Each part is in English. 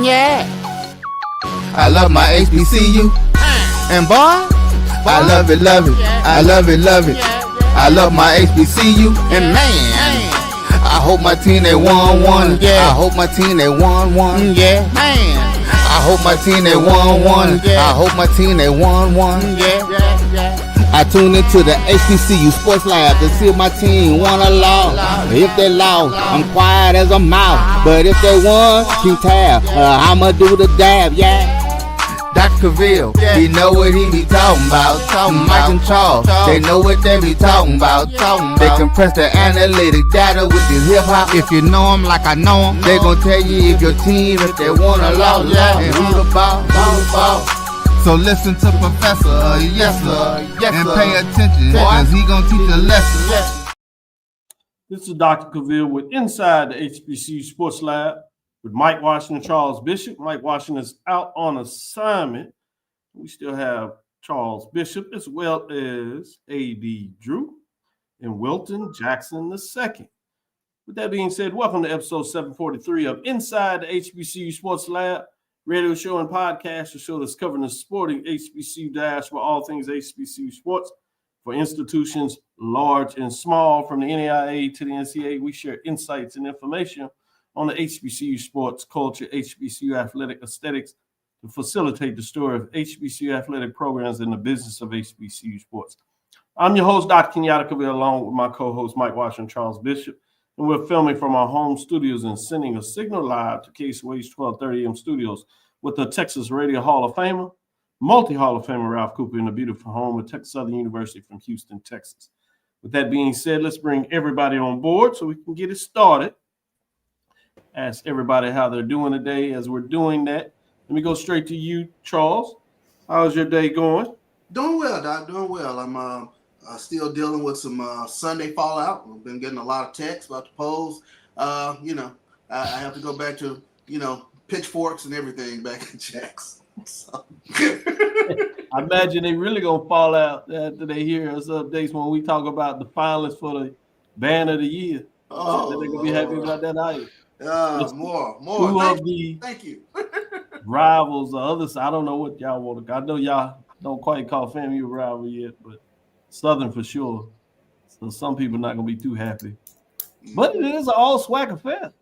Yeah. I love my HBCU. And boy, I love it, love it. I love it, love it. I love my HBCU. And man, I hope my team they won. Yeah. I hope my team they won. Yeah. Man, I hope my team they won. I hope my team they won. Yeah. I tune into the HBCU Sports Lab to see if my team won or lost. If they lost, I'm quiet as a mouse. But if they won, keep tab. I'ma do the dab, yeah. Dr. Cavil, he know what he be talking about. Mike and Charles, they know what they be talking about. They compress the analytic data with the hip hop. If you know them like I know them, they gon' tell you if your team, if they won or lost, and who the ball. So listen to Professor, yes sir, and pay attention, cause he gon' teach a lesson. This is Dr. Cavil with Inside the HBCU Sports Lab with Mike Washington and Charles Bishop. Mike Washington is out on assignment. We still have Charles Bishop as well as A.D. Drew and Wilton Jackson II. With that being said, welcome to episode 743 of Inside the HBCU Sports Lab. Radio show and podcast, a show that's covering the sporting HBCU dash for all things HBCU sports for institutions large and small, from the NAIA to the NCAA. We share insights and information on the HBCU sports culture, HBCU athletic aesthetics, to facilitate the story of HBCU athletic programs and the business of HBCU sports. I'm your host, Dr. Kenyatta Cavil, along with my co-host, Mike Washington, Charles Bishop. And we're filming from our home studios and sending a signal live to KSWA's 1230 AM studios with the Texas Radio Hall of Famer, multi-Hall of Famer Ralph Cooper in the beautiful home at Texas Southern University from Houston, Texas. With that being said, let's bring everybody on board so we can get it started. Ask everybody how they're doing today. As we're doing that, let me go straight to you, Charles. How's your day going? Doing well, Doc. Doing well. I'm still dealing with some Sunday fallout. I've been getting a lot of texts about the polls. I have to go back to, pitchforks and everything back in checks. So. I imagine they really going to fall out after they hear us updates when we talk about the finalists for the band of the year. Oh, they're going to be happy about that item. More. Thank you. Rivals, the others, I don't know what y'all want to. I know y'all don't quite call FAMU a rival yet, but Southern for sure. So some people not going to be too happy. But it is an all-swag affair.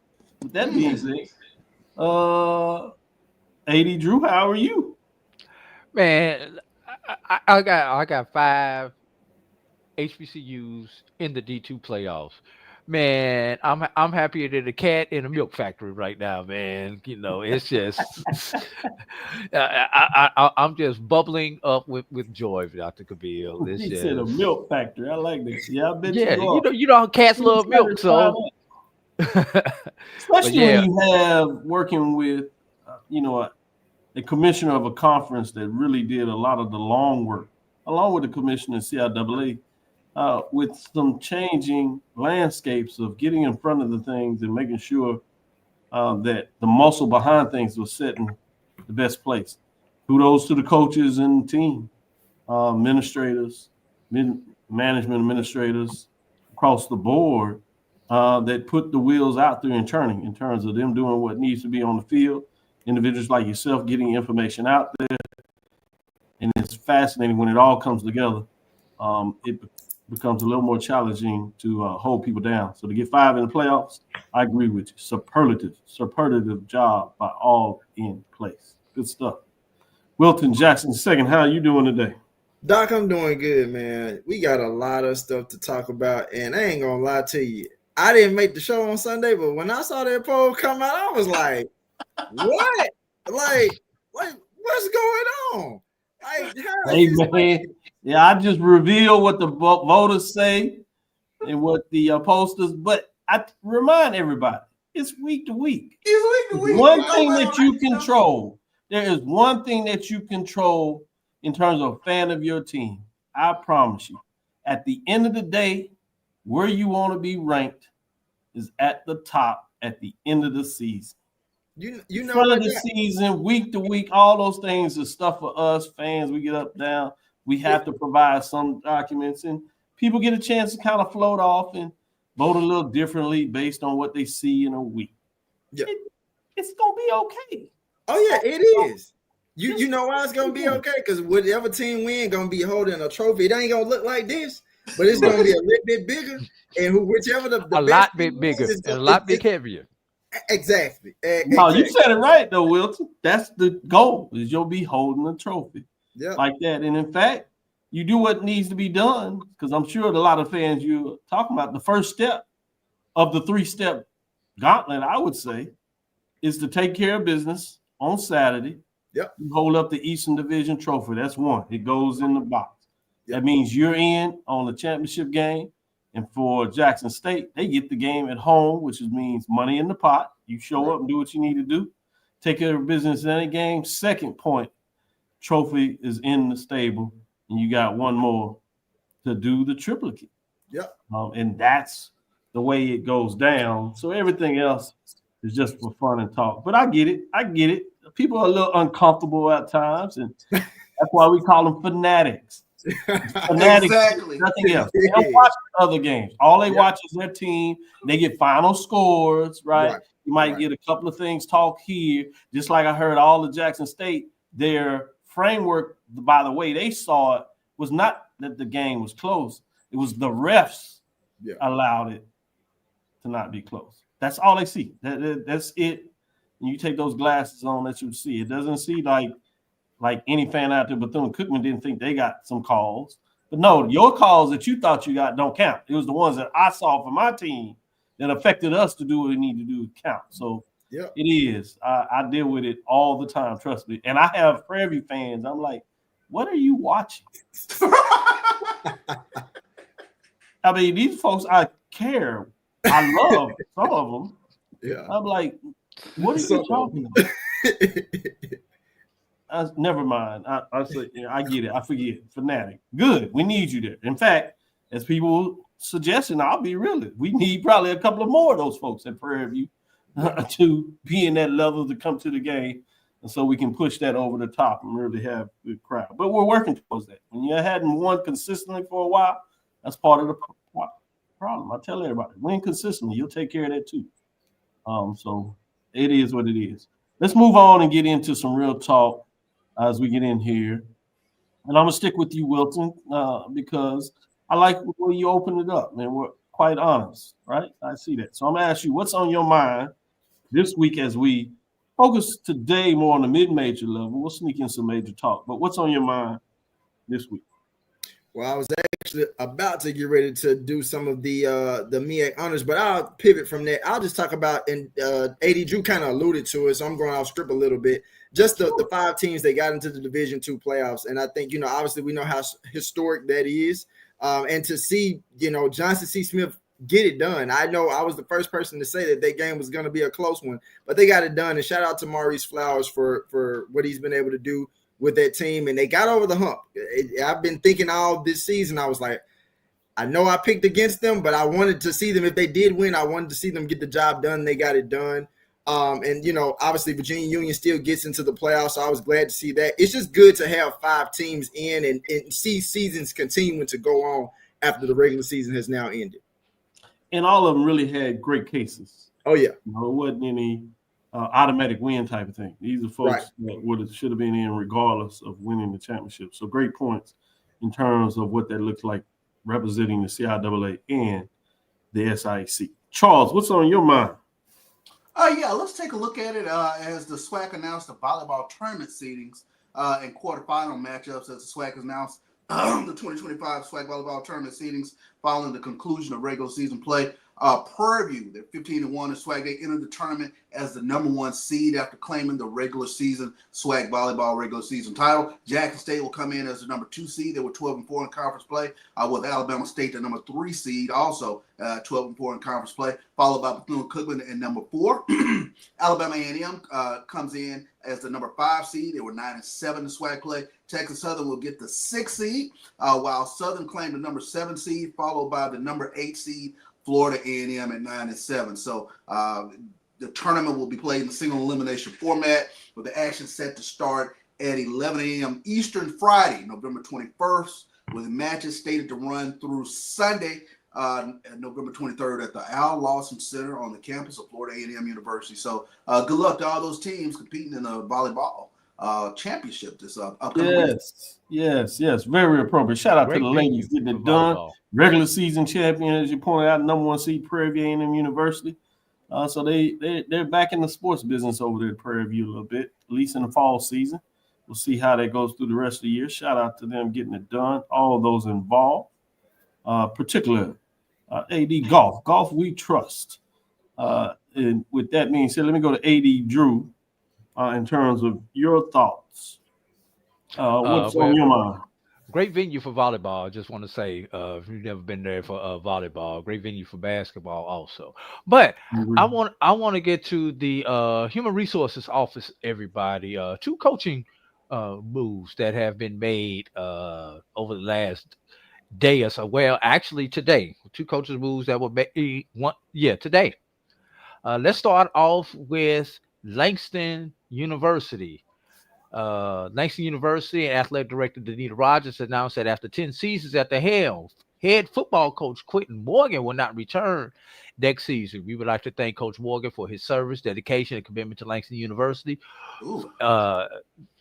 With that being said, A.D. Drew, how are you? Man, I got 5 HBCUs in the D2 playoffs. Man, I'm happier than a cat in a milk factory right now, man. It's just I'm just bubbling up with joy, Dr. Cavil. He said a milk factory. I like this. Yeah, I bet you know cats love milk, so especially when you have working with a commissioner of a conference that really did a lot of the long work, along with the commissioner of CIAA. With some changing landscapes of getting in front of the things and making sure that the muscle behind things was set in the best place. Kudos to the coaches and team, administrators, management administrators across the board that put the wheels out there and turning in terms of them doing what needs to be on the field. Individuals like yourself getting information out there. And it's fascinating when it all comes together. It becomes a little more challenging to hold people down. So to get 5 in the playoffs, I agree with you. Superlative job by all in place. Good stuff. Wilton Jackson II, how are you doing today? Doc, I'm doing good, man. We got a lot of stuff to talk about, and I ain't gonna lie to you. I didn't make the show on Sunday, but when I saw that poll come out, I was like, what? Like what's going on? Hey, man. Yeah, I just reveal what the voters say and what the posters, but I remind everybody, it's week to week. It's week to week. One thing that you control, there is one thing that you control in terms of a fan of your team. I promise you, at the end of the day, where you want to be ranked is at the top at the end of the season. You know, front of the season, week to week, all those things are stuff for us fans. We get up, down. We have to provide some documents, and people get a chance to kind of float off and vote a little differently based on what they see in a week. Yeah. It's gonna be okay. Oh yeah, it is. You know why it's gonna be okay? Because whatever team win gonna be holding a trophy. It ain't gonna look like this, but it's gonna be a little bit bigger. And whichever the A best lot team bit bigger wins, and a lot bit heavier. exactly. No, you Exactly. said it right though, Wilton. That's the goal, is you'll be holding a trophy Yeah. like that. And in fact, you do what needs to be done, because I'm sure a lot of fans you're talking about, the first step of the 3-step gauntlet, I would say, is to take care of business on Saturday. Yep. You hold up the Eastern Division trophy. That's one. It goes in the box. Yep. That means you're in on the championship game. And for Jackson State, they get the game at home, which means money in the pot. You show up and do what you need to do. Take care of business in any game. Second point, trophy is in the stable, and you got one more to do the triplicate. Yep. And that's the way it goes down. So everything else is just for fun and talk. But I get it. I get it. People are a little uncomfortable at times, and that's why we call them fanatics. Fanatics, Exactly. nothing else. They don't watch other games. All they watch is their team. They get final scores, right? You might get a couple of things talked here. Just like I heard all of Jackson State, their framework, by the way they saw it, was not that the game was close. It was the refs allowed it to not be close. That's all they see. That's it. And you take those glasses on, that you see. It doesn't see like any fan out there, Bethune-Cookman didn't think they got some calls. But no, your calls that you thought you got don't count. It was the ones that I saw for my team that affected us to do what we need to do to count. So it is. I deal with it all the time, trust me. And I have Prairie View fans. I'm like, what are you watching? I mean, these folks, I care. I love some of them. Yeah. I'm like, what are you talking about? Never mind. I say, I get it. I forget. Fanatic. Good. We need you there. In fact, as people suggesting, I'll be real. We need probably a couple of more of those folks at Prairie View to be in that level to come to the game, and so we can push that over the top and really have a good crowd. But we're working towards that. When you hadn't won consistently for a while, that's part of the problem. I tell everybody, win consistently. You'll take care of that too. So it is what it is. Let's move on and get into some real talk as we get in here. And I'm going to stick with you, Wilton, because I like the way you open it up, man. We're quite honest, right? I see that. So I'm going to ask you, what's on your mind this week as we focus today more on the mid-major level? We'll sneak in some major talk, but what's on your mind this week? Well, I was actually about to get ready to do some of the MEAC honors, but I'll pivot from that. I'll just talk about, and AD Drew kind of alluded to it, so I'm going off script a little bit. Just the 5 teams that got into the Division II playoffs, and I think, obviously we know how historic that is, and to see, Johnson C. Smith get it done. I know I was the first person to say that game was going to be a close one, but they got it done, and shout out to Maurice Flowers for what he's been able to do with that team, and they got over the hump. I've been thinking all this season, I was like, I know I picked against them, but I wanted to see them. If they did win, I wanted to see them get the job done. They got it done. And, obviously Virginia Union still gets into the playoffs, so I was glad to see that. It's just good to have 5 teams in and see seasons continuing to go on after the regular season has now ended. And all of them really had great cases. Oh, yeah. It wasn't any automatic win type of thing. These are folks that should have been in regardless of winning the championship. So great points in terms of what that looks like representing the CIAA and the SIAC. Charles, what's on your mind? Let's take a look at it as the SWAC announced the volleyball tournament seedings and quarterfinal matchups as the SWAC announced the 2025 SWAC volleyball tournament seedings following the conclusion of regular season play. Prairie View, they're 15-1 in SWAC. They entered the tournament as the number 1 seed after claiming the regular season SWAC volleyball regular season title. Jackson State will come in as the number 2 seed. They were 12-4 in conference play, with Alabama State, the number 3 seed, also 12-4 in conference play, followed by Bethune-Cookman at number 4. Alabama A&M comes in as the number 5 seed. They were 9-7 in SWAC play. Texas Southern will get the 6th seed, while Southern claimed the number 7 seed, followed by the number 8 seed, Florida A&M at 9-7. So the tournament will be played in the single elimination format, with the action set to start at 11 a.m. Eastern Friday, November 21st, with matches stated to run through Sunday, November 23rd at the Al Lawson Center on the campus of Florida A&M University. So good luck to all those teams competing in the volleyball championship this upcoming week. Yes. Very appropriate. Shout out to the ladies getting it done. Regular season champion, as you pointed out, number 1 seed Prairie View A&M University. So they're back in the sports business over there at Prairie View a little bit, at least in the fall season. We'll see how that goes through the rest of the year. Shout out to them getting it done, all of those involved, particularly AD Golf we trust. And with that being said, let me go to AD Drew in terms of your thoughts. What's on your mind? Great venue for volleyball. I just want to say, if you've never been there for volleyball, great venue for basketball also. But I want to get to the human resources office. Everybody, 2 coaching moves that have been made over the last day or so. Well, actually today, 2 coaches moves that were made today. Let's start off with Langston University. Langston University and athletic director Danita Rogers announced that after 10 seasons at the helm, head football coach Quentin Morgan will not return next season. We would like to thank Coach Morgan for his service, dedication, and commitment to Langston University.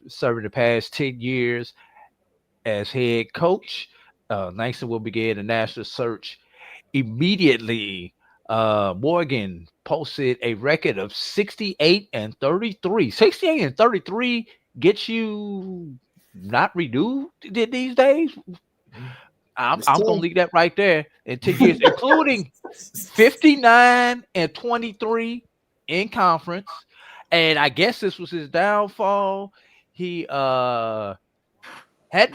Serving the past 10 years as head coach. Langston will begin a national search immediately. Morgan posted a record of 68-33. 68-33 gets you not renewed these days. I'm gonna leave that right there in 10 years, including 59-23 in conference. And I guess this was his downfall. He hadn't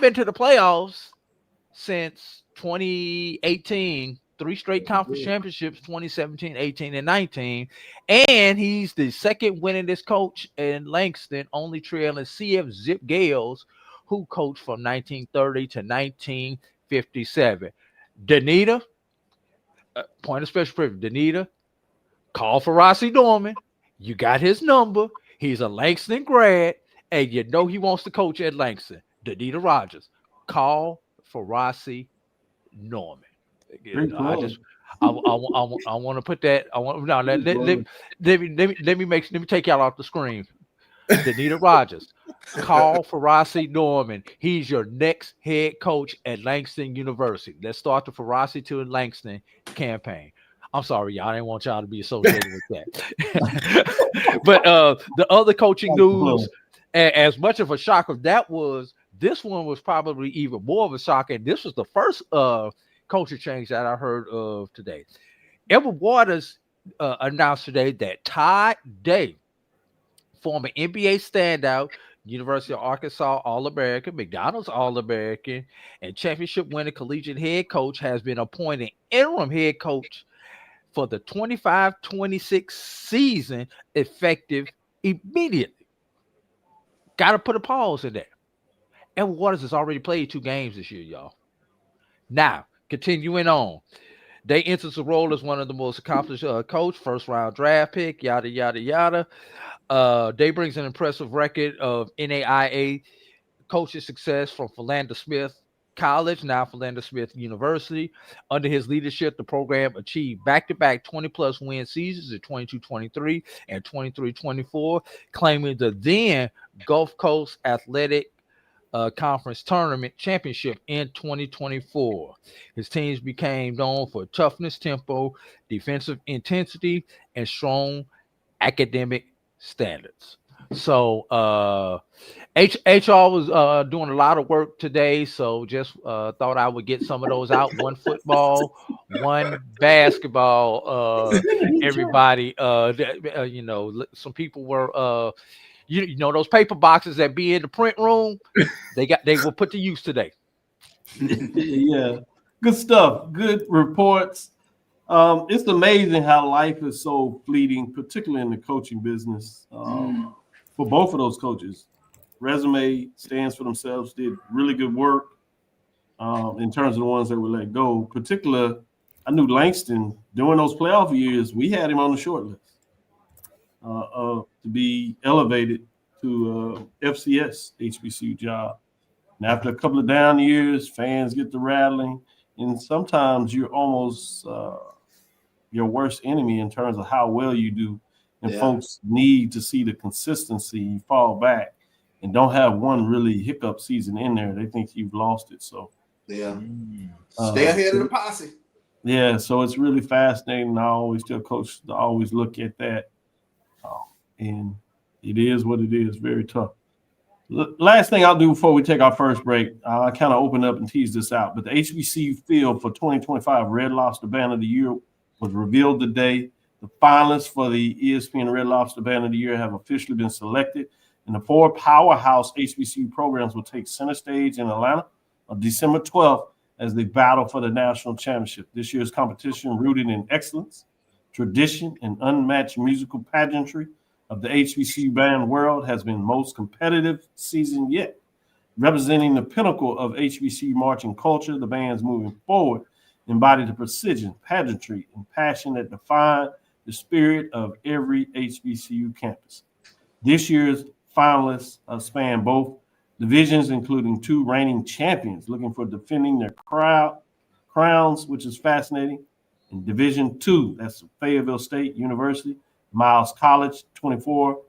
been to the playoffs since 2018. 3 straight conference championships, 2017, 18, and 19. And he's the second winningest coach in Langston, only trailing CF Zip Gales, who coached from 1930 to 1957. Danita, point of special privilege, Danita, call for Rossi Norman. You got his number. He's a Langston grad, and you know he wants to coach at Langston. Danita Rogers, call for Rossi Norman. I want to put that. Let me take y'all off the screen. Danita Rogers, call for Rossi Norman. He's your next head coach at Langston University. Let's start the for Rossi to Langston campaign. I'm sorry, y'all. I didn't want y'all to be associated with that. But the other coaching news, as much of a shock of that was, this one was probably even more of a shock, and this was the first culture change that I heard of today. Edward Waters announced today that Todd Day, former NBA standout, University of Arkansas All-American, McDonald's All-American, and championship winning collegiate head coach, has been appointed interim head coach for the 25-26 season, effective immediately. Got to put a pause in there. Edward Waters has already played 2 games this year, y'all. Now, continuing on, they enters the role as one of the most accomplished coach, first round draft pick, yada, yada, yada. They brings an impressive record of NAIA coaching success from Philander Smith College, now Philander Smith University. Under his leadership, the program achieved back-to-back 20-plus win seasons in 22-23 and 23-24, claiming the then Gulf Coast Athletic Conference Tournament Championship in 2024. His teams became known for toughness, tempo, defensive intensity, and strong academic standards. So HR was doing a lot of work today, so just thought I would get some of those out. One football, one basketball. Everybody, some people were you know those paper boxes that be in the print room, they were put to use today. Yeah, good stuff. Good reports. It's amazing how life is so fleeting, particularly in the coaching business. For both of those coaches, resume stands for themselves. Did really good work in terms of the ones that were let go. Particularly, I knew Langston during those playoff years. We had him on the short list to be elevated to FCS HBCU job. And after a couple of down years, fans get to rattling. and sometimes you're almost your worst enemy in terms of how well you do. And folks need to see the consistency. You fall back and don't have one really hiccup season in there. They think you've lost it. So stay ahead of the posse. Yeah, so it's really fascinating. I always tell coach to always look at that. And it is what it is, very tough. Last thing I'll do before we take our first break, I kind of open up and tease this out, but the HBCU field for 2025 Red Lobster Band of the Year was revealed today. The finalists for the ESPN Red Lobster Band of the Year have officially been selected, and the 4 powerhouse HBCU programs will take center stage in Atlanta on December 12th as they battle for the national championship. This year's competition, rooted in excellence, tradition, and unmatched musical pageantry of the HBCU band world, has been most competitive season yet. Representing the pinnacle of HBCU marching culture, the bands moving forward embody the precision, pageantry, and passion that define the spirit of every HBCU campus. This year's finalists span both divisions, including 2 reigning champions looking for defending their crowns, which is fascinating. In Division 2, that's Fayetteville State University, Miles College, 24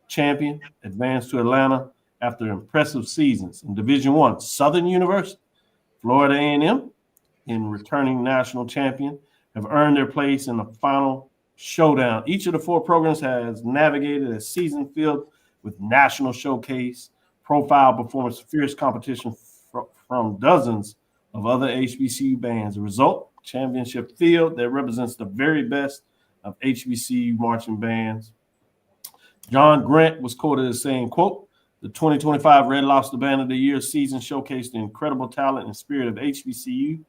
champion, advanced to Atlanta after impressive seasons. In Division 1, Southern University, Florida A&M, in returning national champion, have earned their place in the final showdown. Each of the 4 programs has navigated a season filled with national showcase, profile performance, fierce competition from dozens of other HBCU bands. The result, championship field that represents the very best of HBCU marching bands. John Grant was quoted as saying, quote, "The 2025 Red Lobster Band of the Year season showcased the incredible talent and spirit of HBCU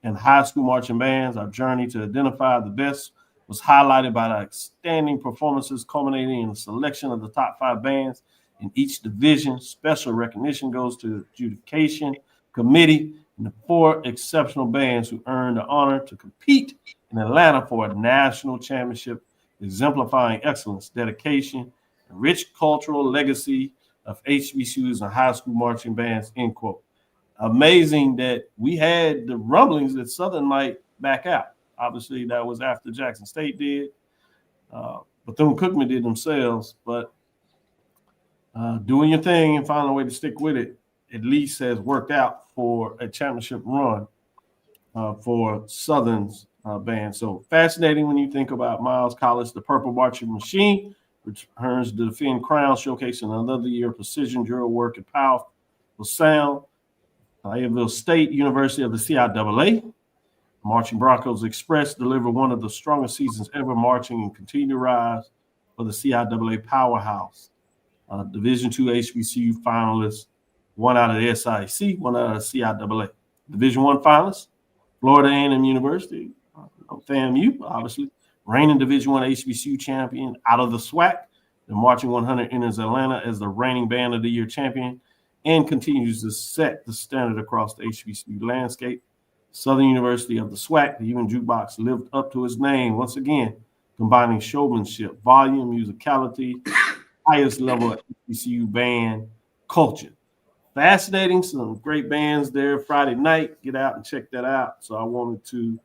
and high school marching bands. Our journey to identify the best was highlighted by the outstanding performances culminating in the selection of the top 5 bands in each division. Special recognition goes to the adjudication committee and the 4 exceptional bands who earned the honor to compete in Atlanta for a national championship, exemplifying excellence, dedication, and rich cultural legacy of HBCUs and high school marching bands," end quote. Amazing that we had the rumblings that Southern might back out. Obviously, that was after Jackson State did. Bethune-Cookman did themselves, but doing your thing and finding a way to stick with it at least has worked out for a championship run for Southern's band. So fascinating when you think about Miles College, the Purple Marching Machine, which returns to defend crown, showcasing another year of precision, drill work, and powerful sound. Fayetteville State University of the CIAA, Marching Broncos Express deliver one of the strongest seasons ever marching and continue to rise for the CIAA powerhouse. Division II HBCU finalists, 1 out of the SIC, 1 out of the CIAA. Division I finalists, Florida A&M University, FAMU, obviously, reigning Division I HBCU champion out of the SWAC. The Marching 100 enters Atlanta as the reigning Band of the Year champion and continues to set the standard across the HBCU landscape. Southern University of the SWAC, the Human Jukebox, lived up to its name once again, combining showmanship, volume, musicality, highest level of HBCU band culture. Fascinating, some great bands there Friday night. Get out and check that out. So I wanted to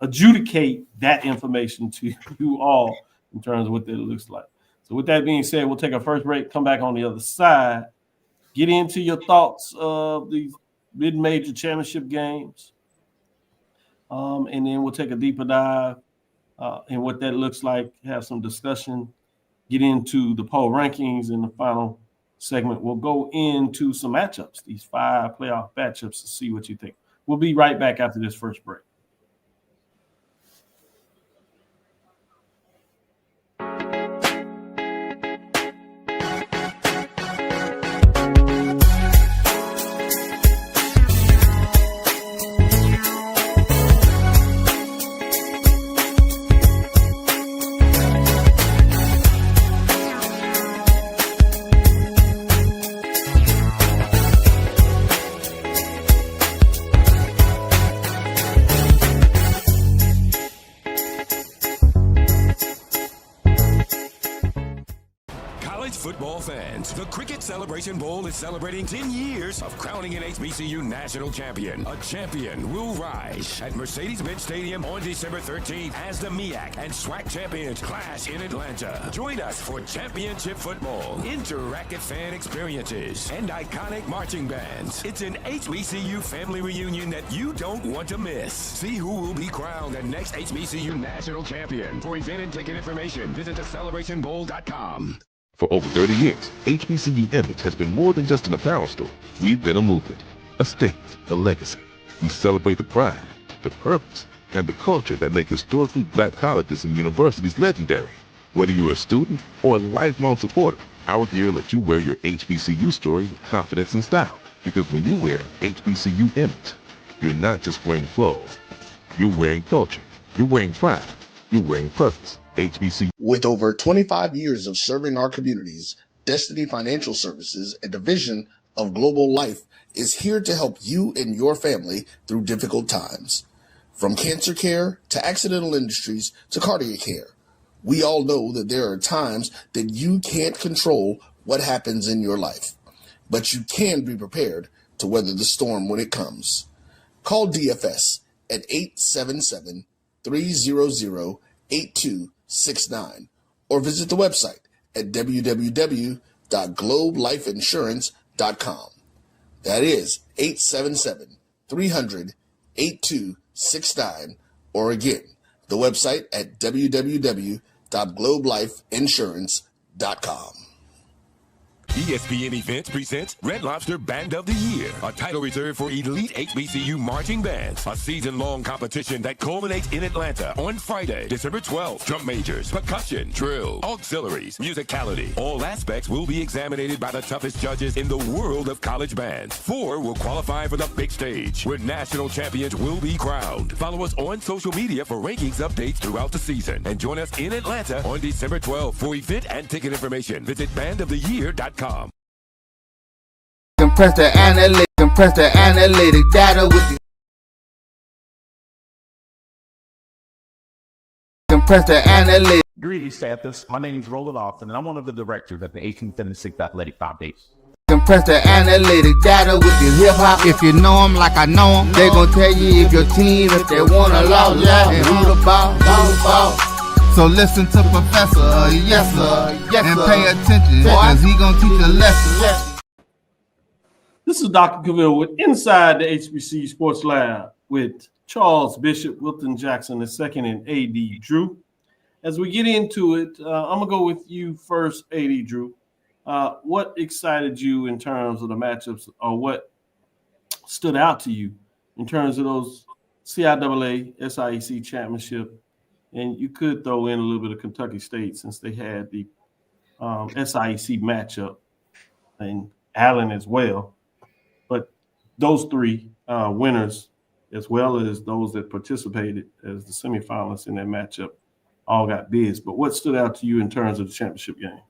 adjudicate that information to you all in terms of what that looks like. So with that being said, we'll take our first break, come back on the other side, get into your thoughts of these mid-major championship games, and then we'll take a deeper dive in what that looks like, have some discussion, get into the poll rankings in the final segment. We'll go into some matchups, these 5 playoff matchups, to see what you think. We'll be right back after this first break. Celebration Bowl is celebrating 10 years of crowning an HBCU national champion. A champion will rise at Mercedes-Benz Stadium on December 13th as the MEAC and SWAC champions clash in Atlanta. Join us for championship football, interactive fan experiences, and iconic marching bands. It's an HBCU family reunion that you don't want to miss. See who will be crowned the next HBCU national champion. For event and ticket information, visit thecelebrationbowl.com. For over 30 years, HBCU Image has been more than just an apparel store. We've been a movement, a state, a legacy. We celebrate the pride, the purpose, and the culture that make historically black colleges and universities legendary. Whether you're a student or a lifelong supporter, our gear lets you wear your HBCU story with confidence and style. Because when you wear HBCU Image, you're not just wearing clothes. You're wearing culture. You're wearing pride. You're wearing purpose. HBCU. With over 25 years of serving our communities, Destiny Financial Services, a division of Global Life, is here to help you and your family through difficult times. From cancer care to accidental industries to cardiac care, we all know that there are times that you can't control what happens in your life, but you can be prepared to weather the storm when it comes. Call DFS at 877-300-8269 or visit the website at www.globelifeinsurance.com. That is 877-300-8269, or again, the website at www.globelifeinsurance.com. ESPN Events presents Red Lobster Band of the Year, a title reserved for elite HBCU marching bands. A season-long competition that culminates in Atlanta on Friday, December 12th. Drum majors, percussion, drill, auxiliaries, musicality. All aspects will be examined by the toughest judges in the world of college bands. 4 will qualify for the big stage, where national champions will be crowned. Follow us on social media for rankings updates throughout the season. And join us in Atlanta on December 12th. For event and ticket information, visit bandoftheyear.com. Compress the analytic data with the compress the analytic. Greetings, staffers. My name is Roland Austin, and I'm one of the directors at the 1876 Athletic Foundation. Compress the analytic data with your hip hop. If you know them like I know them, they gon' tell you if your team, if they wanna lose, and who the ball. So listen to Professor, yes sir, and pay attention, cause he gon' teach a lesson. This is Dr. Cavil with Inside the HBCU Sports Lab with Charles Bishop, Wilton Jackson II, and AD Drew. As we get into it, I'm going to go with you first, AD Drew. What excited you in terms of the matchups, or what stood out to you in terms of those CIAA, SIEC championship? And you could throw in a little bit of Kentucky State since they had the SIEC matchup, and Allen as well. But those 3 winners, as well as those that participated as the semifinalists in that matchup, all got bids. But what stood out to you in terms of the championship games?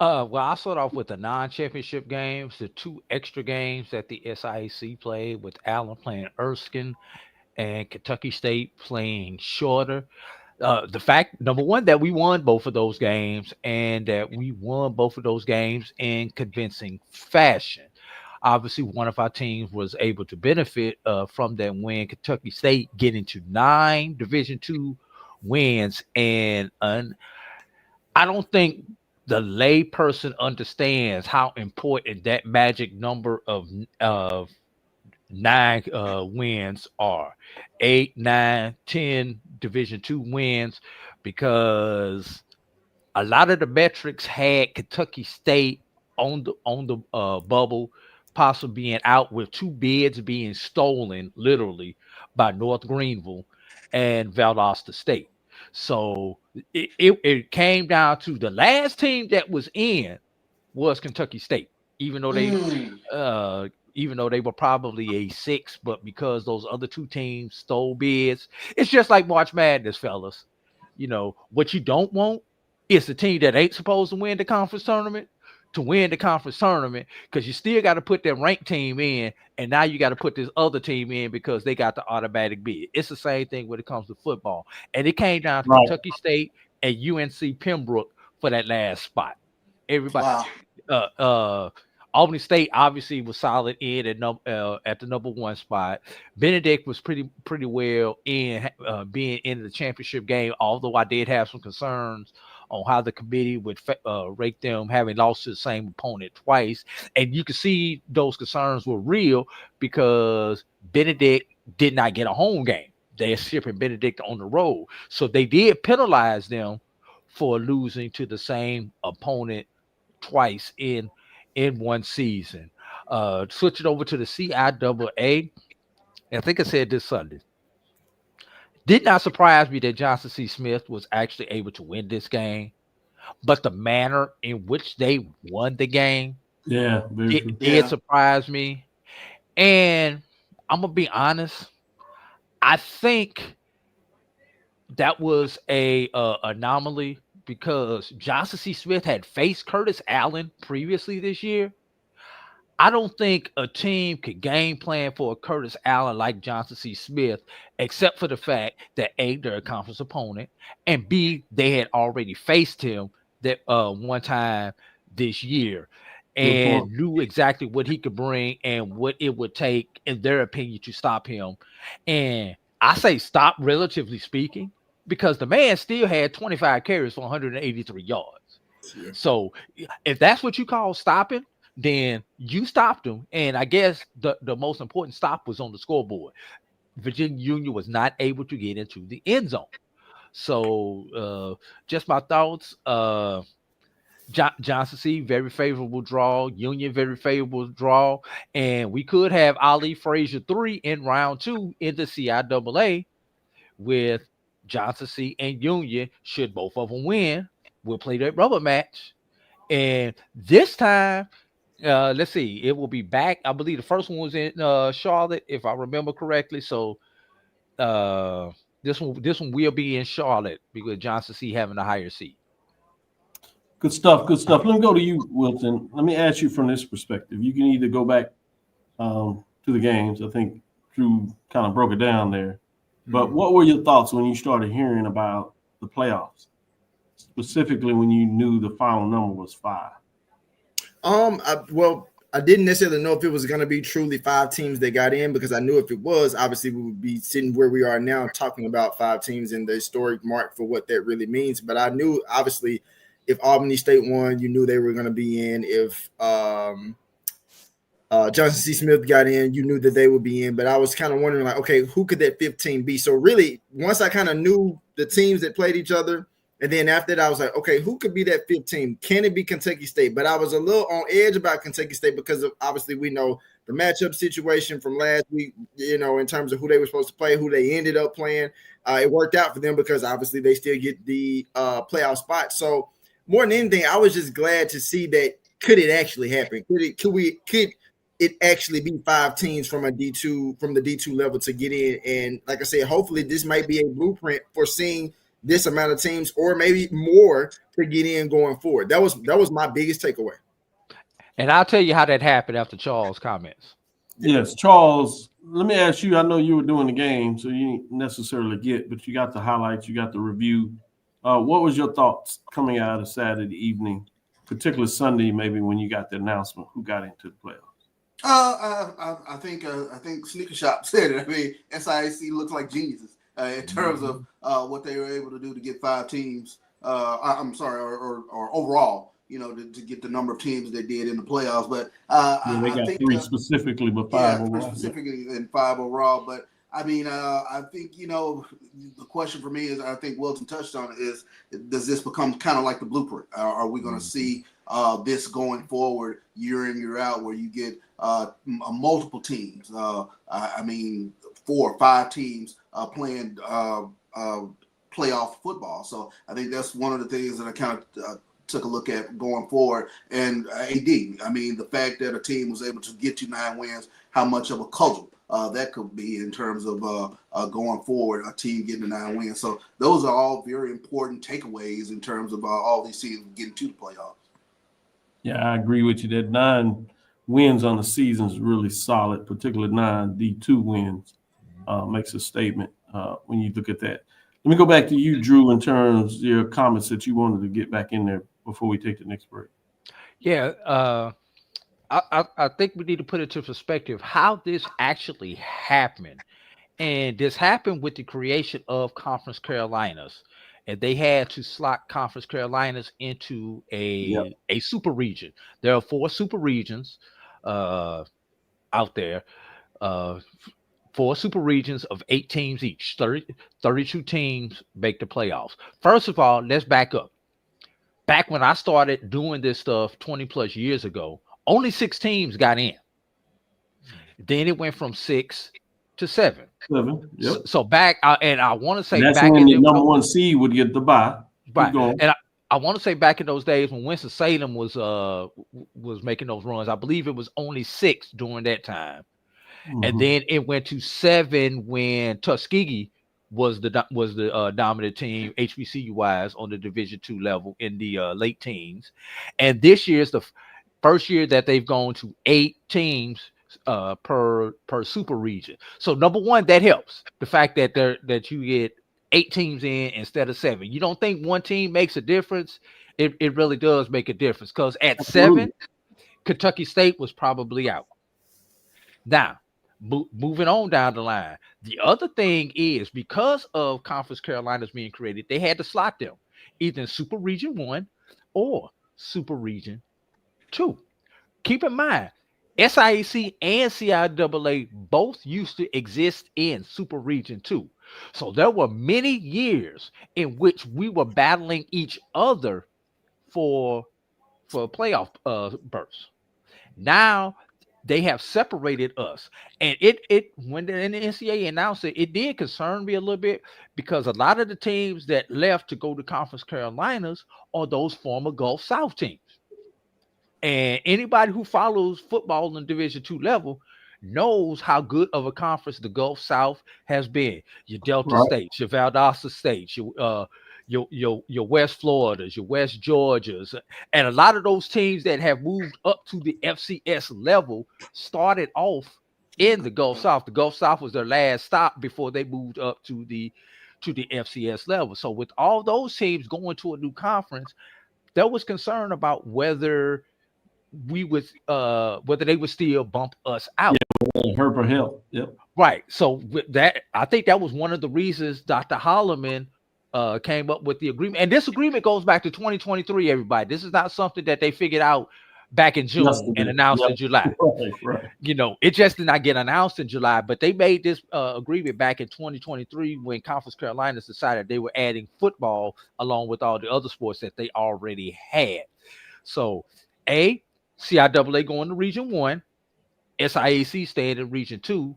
Well, I'll start off with the non-championship games, the 2 extra games that the SIAC played, with Allen playing Erskine and Kentucky State playing Shorter. The fact, number one, that we won both of those games, and that we won both of those games in convincing fashion. Obviously, one of our teams was able to benefit from that win. Kentucky State getting to 9 Division II wins, and I don't think the lay person understands how important that magic number of 9 wins are. 8, 9, 10 Division II wins, because a lot of the metrics had Kentucky State on the bubble, possibly being out, with 2 bids being stolen literally by North Greenville and Valdosta State. So it came down to the last team that was in was Kentucky State, even though they were probably a 6, but because those other 2 teams stole bids. It's just like March Madness, fellas. You know, what you don't want is the team that ain't supposed to win the conference tournament to win the conference tournament, because you still got to put that ranked team in, and now you got to put this other team in because they got the automatic bid. It's the same thing when it comes to football. And it came down to Kentucky State and UNC Pembroke for that last spot. Everybody. Wow. Albany State obviously was solid in at the number one spot. Benedict was pretty well in being in the championship game, although I did have some concerns on how the committee would rate them having lost to the same opponent twice. And you can see those concerns were real because Benedict did not get a home game. They're shipping Benedict on the road. So they did penalize them for losing to the same opponent twice in one season. Switch it over to the CIAA. I think I said this Sunday. Did not surprise me that Johnson C. Smith was actually able to win this game, but the manner in which they won the game, did surprise me. And I'm gonna be honest, I think that was a anomaly because Johnson C. Smith had faced Curtis Allen previously this year. I don't think a team could game plan for a Curtis Allen like Johnson C. Smith, except for the fact that A, they're a conference opponent, and B, they had already faced him that one time this year and knew exactly what he could bring and what it would take, in their opinion, to stop him. And I say stop, relatively speaking, because the man still had 25 carries for 183 yards. Yeah. So if that's what you call stopping, then you stopped him. And I guess the most important stop was on the scoreboard. Virginia Union was not able to get into the end zone. So just my thoughts. Johnson C, very favorable draw. Union, very favorable draw. And we could have Ali Frazier 3 in round 2 in the CIAA with Johnson C and Union. Should both of them win, we'll play that rubber match. And this time, let's see, it will be back. I believe the first one was in Charlotte, if I remember correctly. So this one will be in Charlotte because Johnson C having a higher seed. Good stuff. Good stuff. Let me go to you, Wilton. Let me ask you from this perspective. You can either go back to the games. I think Drew kind of broke it down there. But what were your thoughts when you started hearing about the playoffs, specifically when you knew the final number was 5? I didn't necessarily know if it was going to be truly 5 teams that got in, because I knew if it was, obviously we would be sitting where we are now talking about 5 teams and the historic mark for what that really means. But I knew, obviously, if Albany State won, you knew they were going to be in. If Johnson C. Smith got in, you knew that they would be in. But I was kind of wondering, like, okay, who could that 5th team be? So really, once I kind of knew the teams that played each other, and then after that, I was like, okay, who could be that 5th team? Can it be Kentucky State? But I was a little on edge about Kentucky State because of, obviously, we know the matchup situation from last week, you know, in terms of who they were supposed to play, who they ended up playing. It worked out for them because obviously they still get the playoff spot. So more than anything, I was just glad to see that. Could it actually happen? Could it actually be 5 teams from the D2 level to get in? And like I said, hopefully this might be a blueprint for seeing this amount of teams or maybe more to get in going forward. That was my biggest takeaway. And I'll tell you how that happened after Charles' comments. Yes, Charles, let me ask you, I know you were doing the game, so you didn't necessarily but you got the highlights, you got the review. What was your thoughts coming out of Saturday evening, particularly Sunday, maybe when you got the announcement who got into the playoffs? I think Sneaker Shop said it. I mean, SIAC looks like geniuses in terms of what they were able to do to get 5 teams. Or overall, you know, to get the number of teams they did in the playoffs. But they got 3 specifically, but 5 overall. Specifically and 5 overall. But I mean, I think, you know, the question for me is, I think Wilton touched on it, is does this become kind of like the blueprint? Are we going to see this going forward year in, year out, where you get multiple teams? I mean, 4 or 5 teams playing playoff football. So I think that's one of the things that I kind of took a look at going forward. And AD, I mean, the fact that a team was able to get you 9 wins, how much of a cudgel that could be in terms of going forward, a team getting 9 wins. So those are all very important takeaways in terms of all these teams getting to the playoffs. Yeah, I agree with you. That 9 wins on the season is really solid, particularly 9 D2 wins makes a statement when you look at that. Let me go back to you, Drew, in terms of your comments that you wanted to get back in there before we take the next break. Yeah, I think we need to put it to perspective how this actually happened. And this happened with the creation of Conference Carolinas. And they had to slot Conference Carolinas into Yep. a super region. There are four super regions uh, out there, uh, four super regions of 8 teams each. 32 teams make the playoffs. First of all, let's back up. Back when I started doing this stuff 20 plus years ago, only 6 teams got in. Then it went from 6 to 7. 7. So, Yep. so back, and I want to And say that's back when in the them, number one seed would get the bye. Keep right, going. and I want to say back in those days when Winston Salem was making those runs, I believe it was only 6 during that time, and Mhm. then it went to 7 when Tuskegee was the dominant team HBCU wise on the Division II level in the late teens, and this year's the first year that they've gone to 8 teams per super region. So number one, that helps. The fact that you get 8 teams in instead of 7. You don't think one team makes a difference? It really does make a difference because at Absolutely. 7, Kentucky State was probably out. Now, moving on down the line, the other thing is because of Conference Carolinas being created, they had to slot them either in Super Region 1 or Super Region 2. Keep in mind, SIAC and CIAA both used to exist in Super Region 2. So there were many years in which we were battling each other for playoff berths. Now they have separated us. And it when the NCAA announced it, it did concern me a little bit because a lot of the teams that left to go to Conference Carolinas are those former Gulf South teams. And anybody who follows football in Division II level knows how good of a conference the Gulf South has been. Your Delta Right. states, your Valdosta states, your West Floridas, your West Georgias, and a lot of those teams that have moved up to the FCS level started off in the Gulf South. The Gulf South was their last stop before they moved up to the FCS level. So with all those teams going to a new conference, there was concern about whether they would still bump us out. Herb or help. Yep. Right. So with that, I think that was one of the reasons Dr. Holloman came up with the agreement. And this agreement goes back to 2023, everybody. This is not something that they figured out back in June and Yesterday. announced Yep. in July. Right. It just did not get announced in July, but they made this agreement back in 2023 when Conference Carolinas decided they were adding football along with all the other sports that they already had. So, CIAA going to Region 1, SIAC staying in Region 2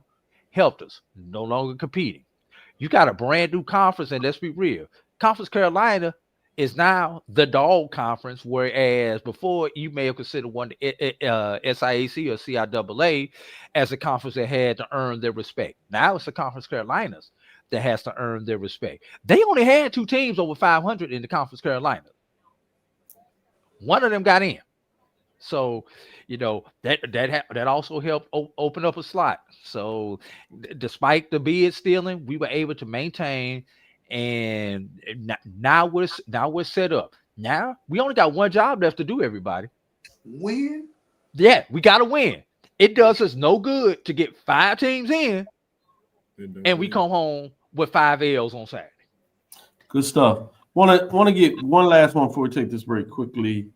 helped us. No longer competing. You got a brand new conference, and let's be real. Conference Carolina is now the dog conference, whereas before you may have considered one SIAC or CIAA as a conference that had to earn their respect. Now it's the Conference Carolinas that has to earn their respect. They only had 2 teams over 500 in the Conference Carolina. One of them got in. So, that also helped open up a slot. So, despite the bid stealing, we were able to maintain, and now we're set up. Now we only got one job left to do. Everybody, Win. yeah, we got to win. It does us no good to get 5 teams in and we come home with 5 L's on Saturday. Good stuff. Want to get one last one before we take this break quickly.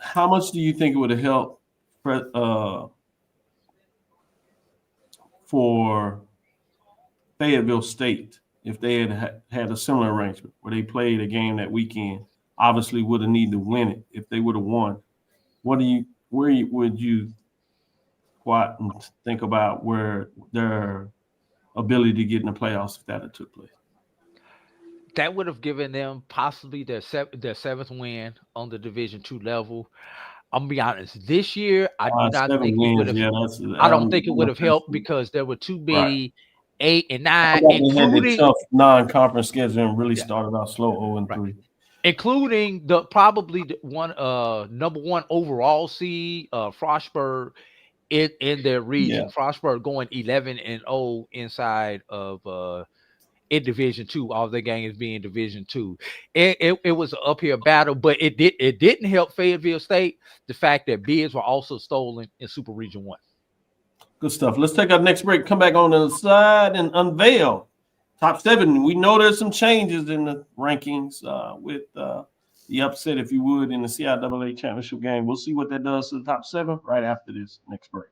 How much do you think it would have helped for Fayetteville State if they had a similar arrangement where they played a game that weekend? Obviously, would have needed to win it if they would have won. Would you go out and think about where their ability to get in the playoffs if that had took place? That would have given them possibly their 7th win on the Division II level. I'm gonna be honest. This year, I do not 7 think it would wins. have. Yeah, I don't think it would have helped because there were too many 8 and 9, They had including the tough non-conference schedule and really started out slow 0-3. Including probably the one number 1 overall seed, Frostburg in their region. Yeah. Frostburg going 11-0 inside of in Division Two. All their games being Division Two. It was an uphill battle, but it didn't help Fayetteville State. The fact that bids were also stolen in Super Region 1. Good stuff. Let's take our next break, come back on the side and unveil top 7. We know there's some changes in the rankings with the upset, if you would, in the CIAA championship game. We'll see what that does to the top 7 right after this next break.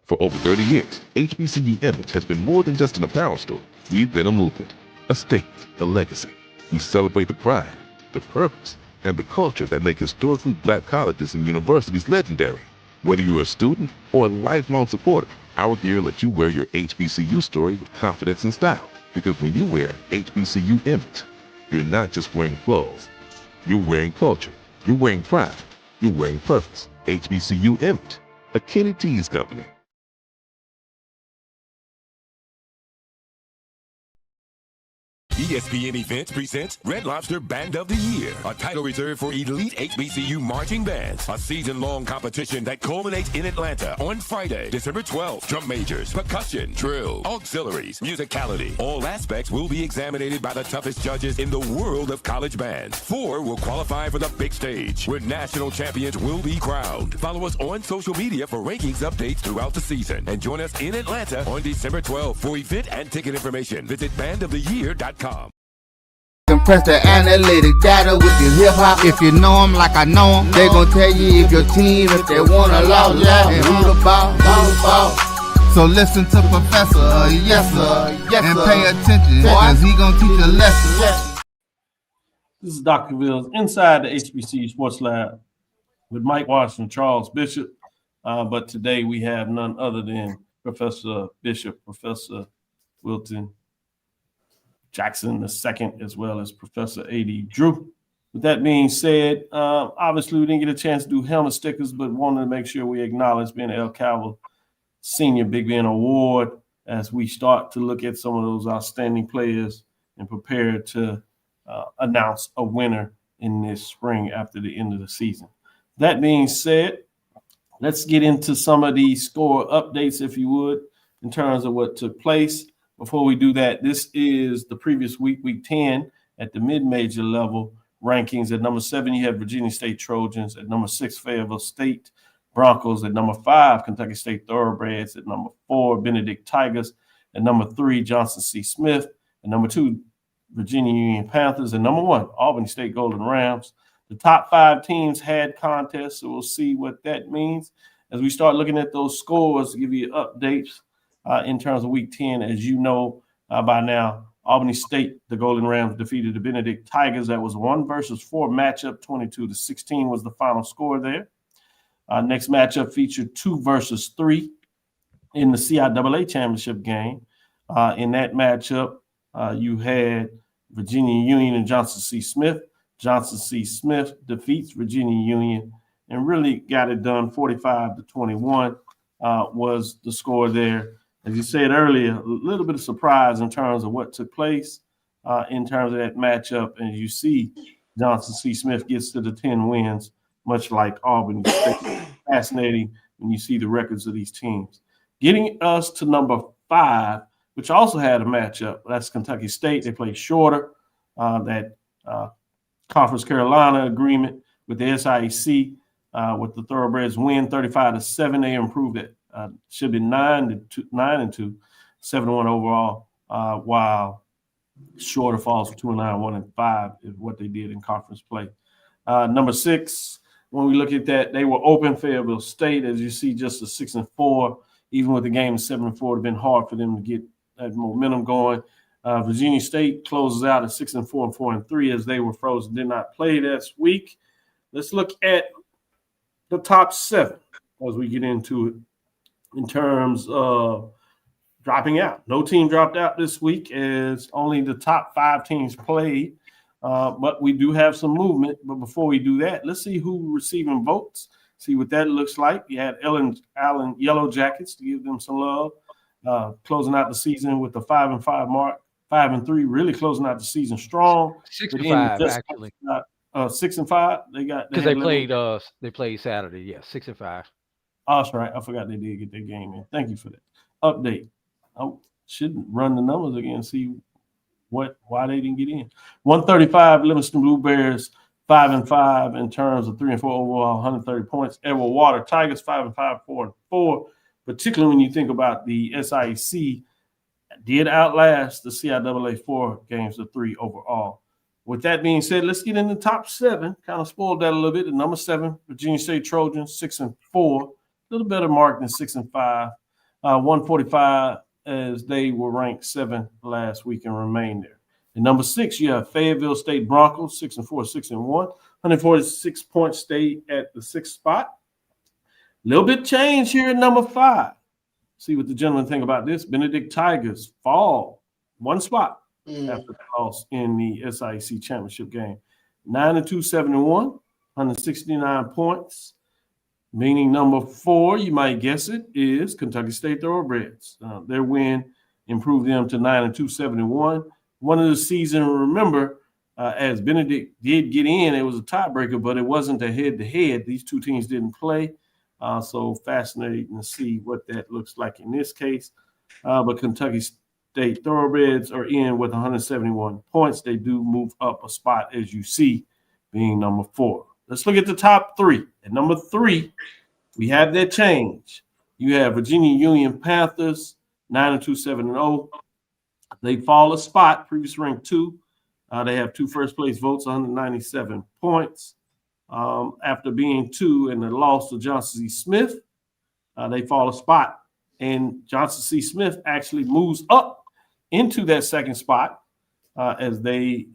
For over 30 years, HBCU Image has been more than just an apparel store. We've been a movement, a state, a legacy. We celebrate the pride, the purpose, and the culture that make historically black colleges and universities legendary. Whether you're a student or a lifelong supporter, our gear lets you wear your HBCU story with confidence and style. Because when you wear HBCU Image, you're not just wearing clothes. You're wearing culture. You're wearing pride. You're wearing purpose. HBCU Image, a Kenny T's company. ESPN Events presents Red Lobster Band of the Year, a title reserved for elite HBCU marching bands. A season-long competition that culminates in Atlanta on Friday, December 12th. Drum majors, percussion, drill, auxiliaries, musicality. All aspects will be examined by the toughest judges in the world of college bands. 4 will qualify for the big stage, where national champions will be crowned. Follow us on social media for rankings updates throughout the season. And join us in Atlanta on December 12th. For event and ticket information, visit bandoftheyear.com. Compress the analytic data with your hip hop. If you know them like I know them, they gon' tell you if your team, if they wanna lose, yeah, and who the ball. So listen to Professor, yes sir, and pay attention, cause he gon' teach a lesson. This is Dr. Cavil's Inside the HBCU Sports Lab with Mike Washington and Charles Bishop. But today we have none other than Professor Bishop, Professor Wilton Jackson II, as well as Professor A.D. Drew. With that being said, obviously we didn't get a chance to do helmet stickers, but wanted to make sure we acknowledge being El Cavil Senior Big Ben Award as we start to look at some of those outstanding players and prepare to announce a winner in this spring after the end of the season. That being said, let's get into some of the score updates, if you would, in terms of what took place. Before we do that, this is the previous week, week 10, at the mid-major level rankings. At number 7, you have Virginia State Trojans. At number 6, Fayetteville State Broncos. At number 5, Kentucky State Thoroughbreds. At number 4, Benedict Tigers. At number 3, Johnson C. Smith. At number 2, Virginia Union Panthers. At number 1, Albany State Golden Rams. The top 5 teams had contests, so we'll see what that means. As we start looking at those scores to give you updates, in terms of week 10, as you know by now, Albany State, the Golden Rams, defeated the Benedict Tigers. That was 1 versus 4 matchup. 22-16 was the final score there. Next matchup featured 2 versus 3 in the CIAA championship game. In that matchup, you had Virginia Union and Johnson C. Smith. Johnson C. Smith defeats Virginia Union and really got it done. 45-21 was the score there. As you said earlier, a little bit of surprise in terms of what took place in terms of that matchup. And you see Johnson C. Smith gets to the 10 wins, much like Albany. Fascinating when you see the records of these teams. Getting us to number 5, which also had a matchup. That's Kentucky State. They played shorter. That Conference Carolina agreement with the SIAC with the Thoroughbreds win 35-7. They improved it. Should be 9-2, 7-1 overall, while shorter falls for 2-9, 1-5 is what they did in conference play. Number 6, when we look at that, they were open. Fayetteville State, as you see, just a 6-4. Even with the game of 7-4, it would have been hard for them to get that momentum going. Virginia State closes out at 6-4 and 4-3 as they were frozen, did not play this week. Let's look at the top 7 as we get into it. In terms of dropping out, no team dropped out this week as only the top 5 teams played, but we do have some movement. But before we do that, let's see who's receiving votes, see what that looks like. You had Allen Yellow Jackets to give them some love, closing out the season with the 5-5 mark, 5-3, really closing out the season strong. 6-5 actually. 6-5. They got because they played Saturday. Yeah, 6-5. Oh, that's right. I forgot they did get their game in. Thank you for that update. should run the numbers again and see why they didn't get in. 135 Livingston Blue Bears 5-5 in terms of 3-4 overall, 130 points. Edward Water Tigers 5-5, 4-4. Particularly when you think about the SIC did outlast the CIAA 4 games to 3 overall. With that being said, let's get in the top 7. Kind of spoiled that a little bit. The number 7, Virginia State Trojans, 6-4, a little better mark than 6-5. 145 as they were ranked 7th last week and remain there. And number 6, you have Fayetteville State Broncos, 6-4, 6-1, 146 points, stay at the 6th spot. A little bit change here at number 5. See what the gentlemen think about this. Benedict Tigers fall 1 spot after the loss in the SIC championship game. 9-2, 7-1, 169 points. Meaning number 4, you might guess it, is Kentucky State Thoroughbreds. Their win improved them to 9-2, 7-1. One of the season, remember, as Benedict did get in, it was a tiebreaker, but it wasn't a head-to-head. These two teams didn't play. So fascinating to see what that looks like in this case. But Kentucky State Thoroughbreds are in with 171 points. They do move up a spot, as you see, being number 4. Let's look at the top 3. At number 3, we have that change. You have Virginia Union Panthers, 9-2, 7-0. They fall a spot, previous ranked 2. They have 2 first-place votes, 197 points. After being 2 and the loss to Johnson C. Smith, they fall a spot. And Johnson C. Smith actually moves up into that 2nd spot as they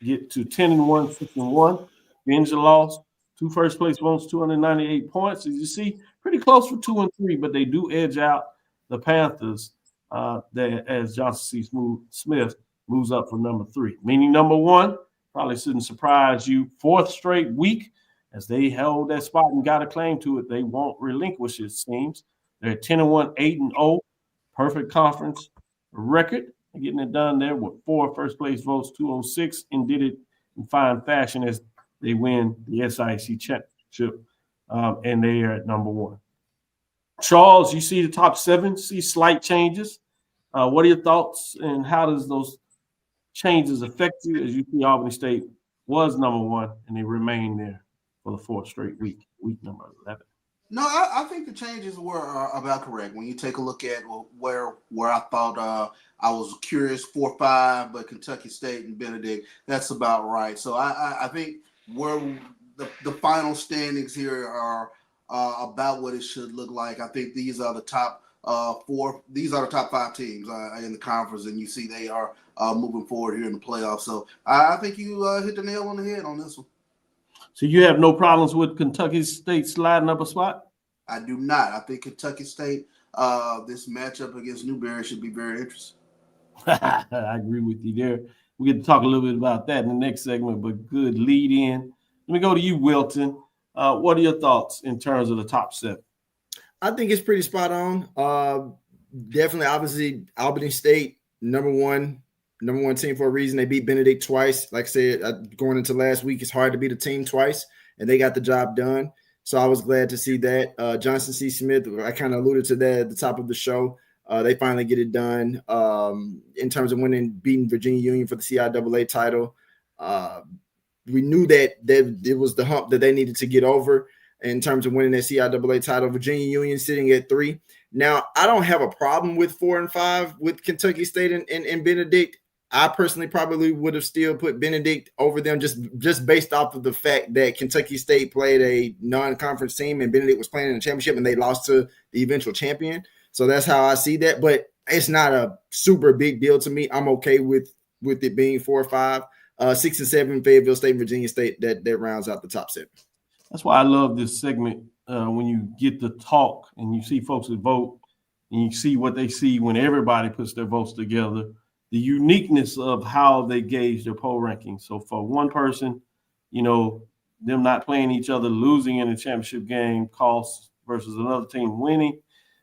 get to 10-1, 6-1. Binge a loss, 2 first-place votes, 298 points. As you see, pretty close for 2 and 3, but they do edge out the Panthers as Johnson C. Smith moves up from number 3. Meaning number 1, probably shouldn't surprise you, 4th straight week. As they held that spot and got a claim to it, they won't relinquish, it seems. They're 10-1, 8-0, perfect conference record. They're getting it done there with 4 first-place votes, 206, and did it in fine fashion as they win the SIC championship, and they are at number 1. Charles, you see the top 7, see slight changes. What are your thoughts, and how does those changes affect you as you see Albany State was number 1, and they remain there for the 4th straight week number 11? No, I think the changes were about correct. When you take a look at where I thought I was curious 4-5, but Kentucky State and Benedict, that's about right. So I think where the final standings here are about what it should look like. I think these are the top 4. These are the top 5 teams in the conference, and you see they are moving forward here in the playoffs. So I think you hit the nail on the head on this one. So you have no problems with Kentucky State sliding up a spot? I do not. I think Kentucky State, this matchup against Newberry should be very interesting. I agree with you there. We get to talk a little bit about that in the next segment, but good lead in. Let me go to you, Wilton. What are your thoughts in terms of the top 7? I think it's pretty spot on. Definitely, obviously, Albany State, number one team for a reason. They beat Benedict twice. Like I said, going into last week, it's hard to beat a team twice, and they got the job done. So I was glad to see that. Johnson C. Smith, I kind of alluded to that at the top of the show. They finally get it done in terms of beating Virginia Union for the CIAA title. We knew that it was the hump that they needed to get over in terms of winning that CIAA title. Virginia Union sitting at 3. Now, I don't have a problem with 4 and 5 with Kentucky State and Benedict. I personally probably would have still put Benedict over them just based off of the fact that Kentucky State played a non-conference team and Benedict was playing in the championship and they lost to the eventual champion. So that's how I see that. But it's not a super big deal to me. I'm okay with it being 4 or 5. 6 and 7, Fayetteville State and Virginia State, that rounds out the top 7. That's why I love this segment when you get to talk and you see folks that vote and you see what they see when everybody puts their votes together, the uniqueness of how they gauge their poll rankings. So for one person, them not playing each other, losing in a championship game costs versus another team winning.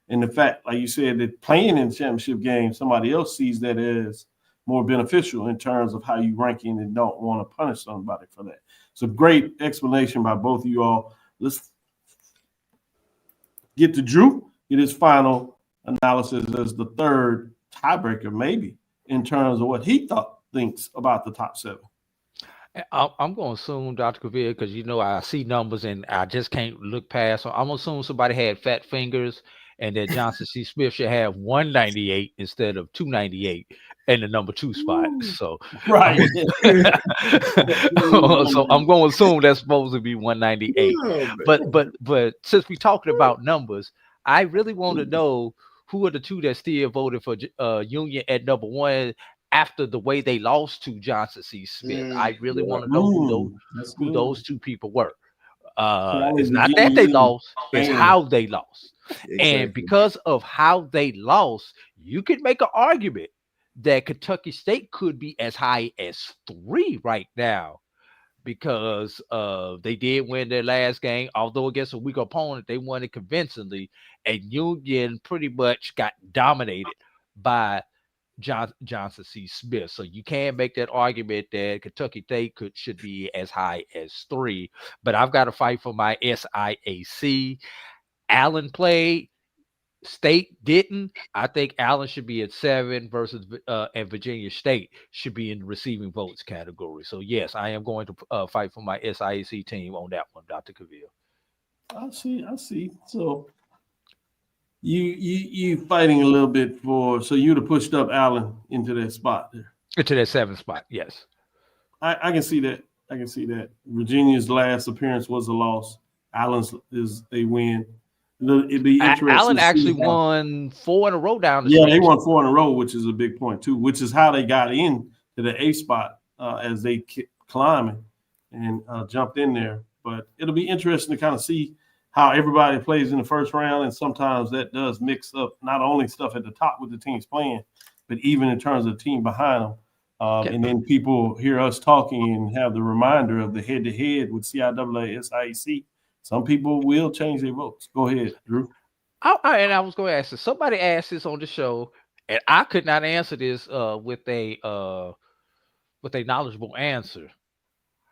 And the fact, like you said, that playing in the championship game, somebody else sees that as more beneficial in terms of how you ranking and don't want to punish somebody for that. So great explanation by both of you all. Let's get to Drew, get his final analysis as the 3rd tiebreaker, maybe, in terms of what he thinks about the top 7. I'm going to assume Dr. Cavil, because I see numbers and I just can't look past. So I'm going to assume somebody had fat fingers and that Johnson C. Smith should have 198 instead of 298 in the number 2 spot. So Right. so I'm going to assume that's supposed to be 198. But since we're talking about numbers, I really want to know who are the 2 that still voted for Union at number 1 after the way they lost to Johnson C. Smith. I really want to know who those 2 people were. It's not that they lost, it's how they lost. Exactly. And because of how they lost, you could make an argument that Kentucky State could be as high as 3 right now, because they did win their last game, although against a weak opponent, they won it convincingly, and Union pretty much got dominated by Johnson C. Smith. So you can make that argument that Kentucky State should be as high as 3, but I've got to fight for my SIAC. Allen played, State didn't. I think Allen should be at 7 versus and Virginia State should be in the receiving votes category. So yes, I am going to fight for my SIAC team on that one, Dr. Cavil. I see. So you fighting a little bit so you'd have pushed up Allen into that spot there. Into that 7th spot, yes. I can see that. Virginia's last appearance was a loss. Allen's is a win. It'd be interesting. Allen actually won 4 in a row down the stretch. They won 4 in a row, which is a big point too, which is how they got in to the A spot as they kept climbing and jumped in there. But it'll be interesting to kind of see how everybody plays in the first round, and sometimes that does mix up not only stuff at the top with the teams playing, but even in terms of the team behind them. And then people hear us talking and have the reminder of the head-to-head with CIAA, SIAC. Some people will change their votes. Go ahead, Drew. And I was going to ask this. Somebody asked this on the show, and I could not answer this with a knowledgeable answer.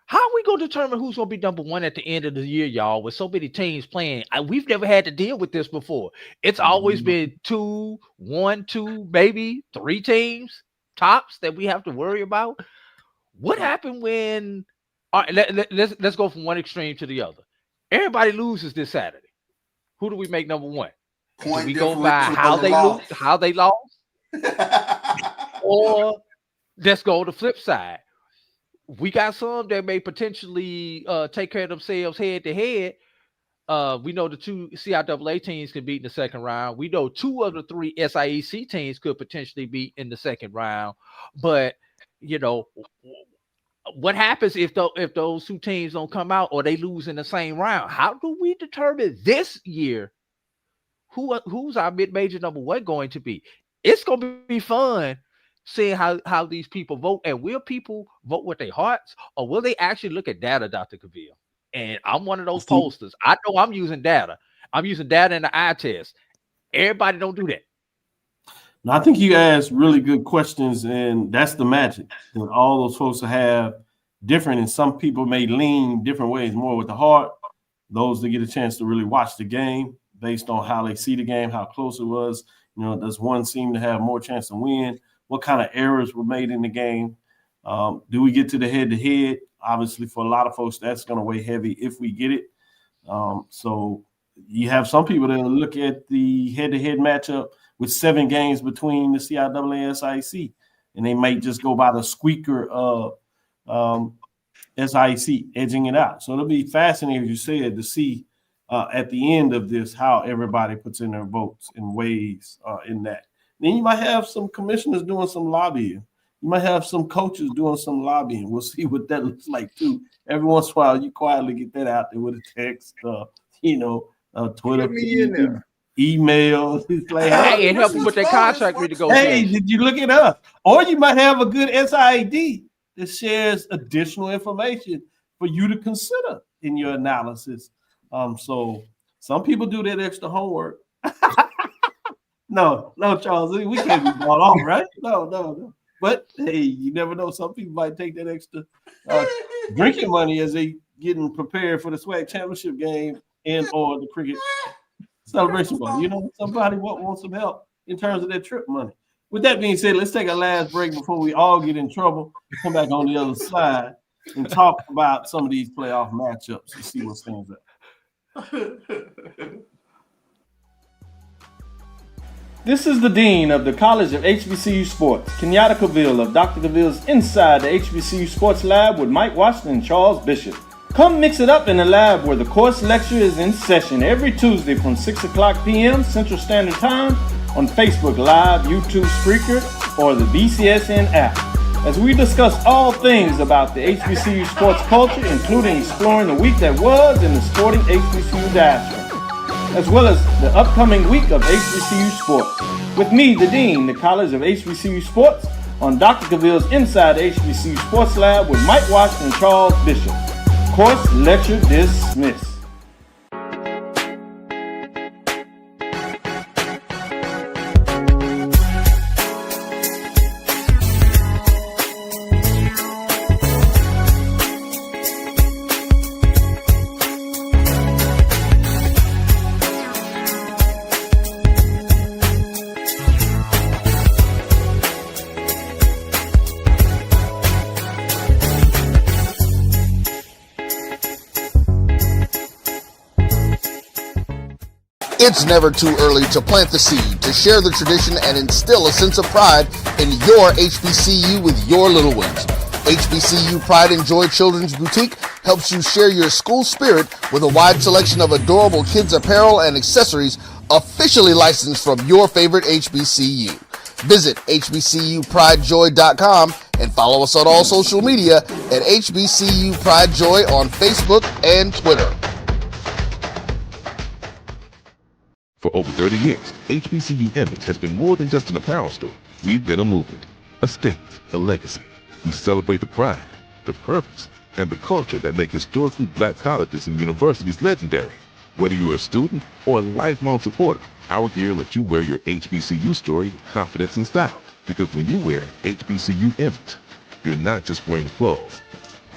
How are we going to determine who's going to be number 1 at the end of the year, y'all, with so many teams playing? We've never had to deal with this before. It's always been 2, 1, 2, maybe 3 teams tops that we have to worry about. What happened when let's go from one extreme to the other. Everybody loses this Saturday. Who do we make number 1? Do we go by how they lost? Or let's go the flip side. We got some that may potentially take care of themselves head to head. We know the 2 CIAA teams can beat in the second round. We know 2 of the 3 SIAC teams could potentially beat in the second round. But, what happens if those 2 teams don't come out or they lose in the same round? How do we determine this year who's our mid-major number 1 going to be? It's going to be fun seeing how these people vote. And will people vote with their hearts, or will they actually look at data, Dr. Cavil? And I'm one of those posters. I know I'm using data. I'm using data in the eye test. Everybody don't do that. Now, I think you asked really good questions, and that's the magic. And all those folks have different, and some people may lean different ways, more with the heart. Those that get a chance to really watch the game based on how they see the game, how close it was. Does one seem to have more chance to win? What kind of errors were made in the game? Do we get to the head-to-head? Obviously, for a lot of folks, that's going to weigh heavy if we get it. So you have some people that look at the head-to-head matchup with 7 games between the CIAA and SIAC, and they might just go by the squeaker of SIAC edging it out. So it'll be fascinating, as you said, to see at the end of this how everybody puts in their votes and weighs in that. Then you might have some commissioners doing some lobbying. You might have some coaches doing some lobbying. We'll see what that looks like too. Every once in a while, you quietly get that out there with a text, Twitter, email. Like, hey, it helps you with their contract renegotiation. Hey, did you look it up? Or you might have a good SID that shares additional information for you to consider in your analysis. So some people do that extra homework. No, Charles, we can't be bought off, right? No. But hey, you never know. Some people might take that extra drinking money as they getting prepared for the SWAC championship game and or the cricket celebration ball. Somebody wants some help in terms of their trip money. With that being said, let's take a last break before we all get in trouble. Come back on the other side and talk about some of these playoff matchups and see what stands out. This is the Dean of the College of HBCU Sports, Kenyatta Cavil of Dr. Cavil's Inside the HBCU Sports Lab with Mike Washington and Charles Bishop. Come mix it up in the lab where the course lecture is in session every Tuesday from 6 o'clock p.m. Central Standard Time on Facebook Live, YouTube Spreaker, or the BCSN app, as we discuss all things about the HBCU sports culture, including exploring the week that was in the sporting HBCU diaspora, as well as the upcoming week of HBCU sports. With me, the Dean, the College of HBCU Sports, on Dr. Cavil's Inside the HBCU Sports Lab with Mike Washington and Charles Bishop. Course lecture dismissed. It's never too early to plant the seed, to share the tradition, and instill a sense of pride in your HBCU with your little ones. HBCU Pride and Joy Children's Boutique helps you share your school spirit with a wide selection of adorable kids apparel and accessories officially licensed from your favorite HBCU. Visit hbcupridejoy.com and follow us on all social media at HBCU Pride Joy on Facebook and Twitter. For over 30 years, HBCU Image has been more than just an apparel store. We've been a movement, a state, a legacy. We celebrate the pride, the purpose, and the culture that make historically black colleges and universities legendary. Whether you're a student or a lifelong supporter, our gear lets you wear your HBCU story with confidence and style. Because when you wear HBCU Image, you're not just wearing clothes.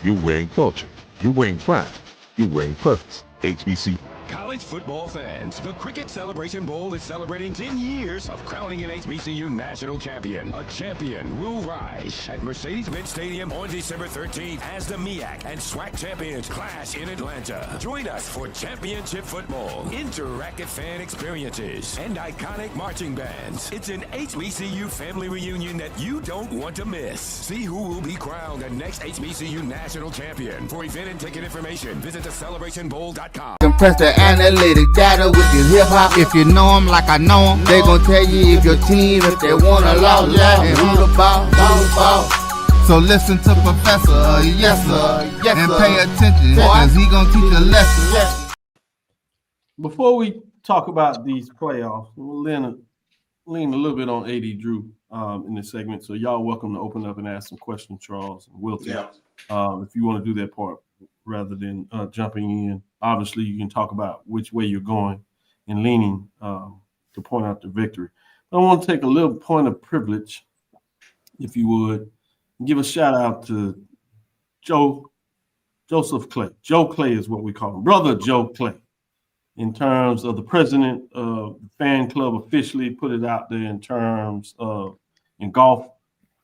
You're wearing culture. You're wearing pride. You're wearing purpose. HBCU. College football fans, the Cricket Celebration Bowl is celebrating 10 years of crowning an HBCU national champion. A champion will rise at Mercedes-Benz Stadium on December 13th as the MEAC and SWAC champions clash in Atlanta. Join us for championship football, interactive fan experiences, and iconic marching bands. It's an HBCU family reunion that you don't want to miss. See who will be crowned the next HBCU national champion. For event and ticket information, visit thecelebrationbowl.com. Compress the analytic data with your hip hop. If you know them like I know them, they gon' tell you if your team, if they wanna lose, and who the ball. So listen to Professor, yes sir, and pay attention, cause he gon' teach a lesson. Before we talk about these playoffs, we'll lean a little bit on AD Drew in this segment. So y'all welcome to open up and ask some questions, Charles and Wilton. If you want to do that part rather than jumping in. Obviously, you can talk about which way you're going and leaning to point out the victory. I want to take a little point of privilege, if you would, and give a shout out to Joseph Clay. Joe Clay is what we call him, Brother Joe Clay, in terms of the president of the fan club officially put it out there in terms of in golf,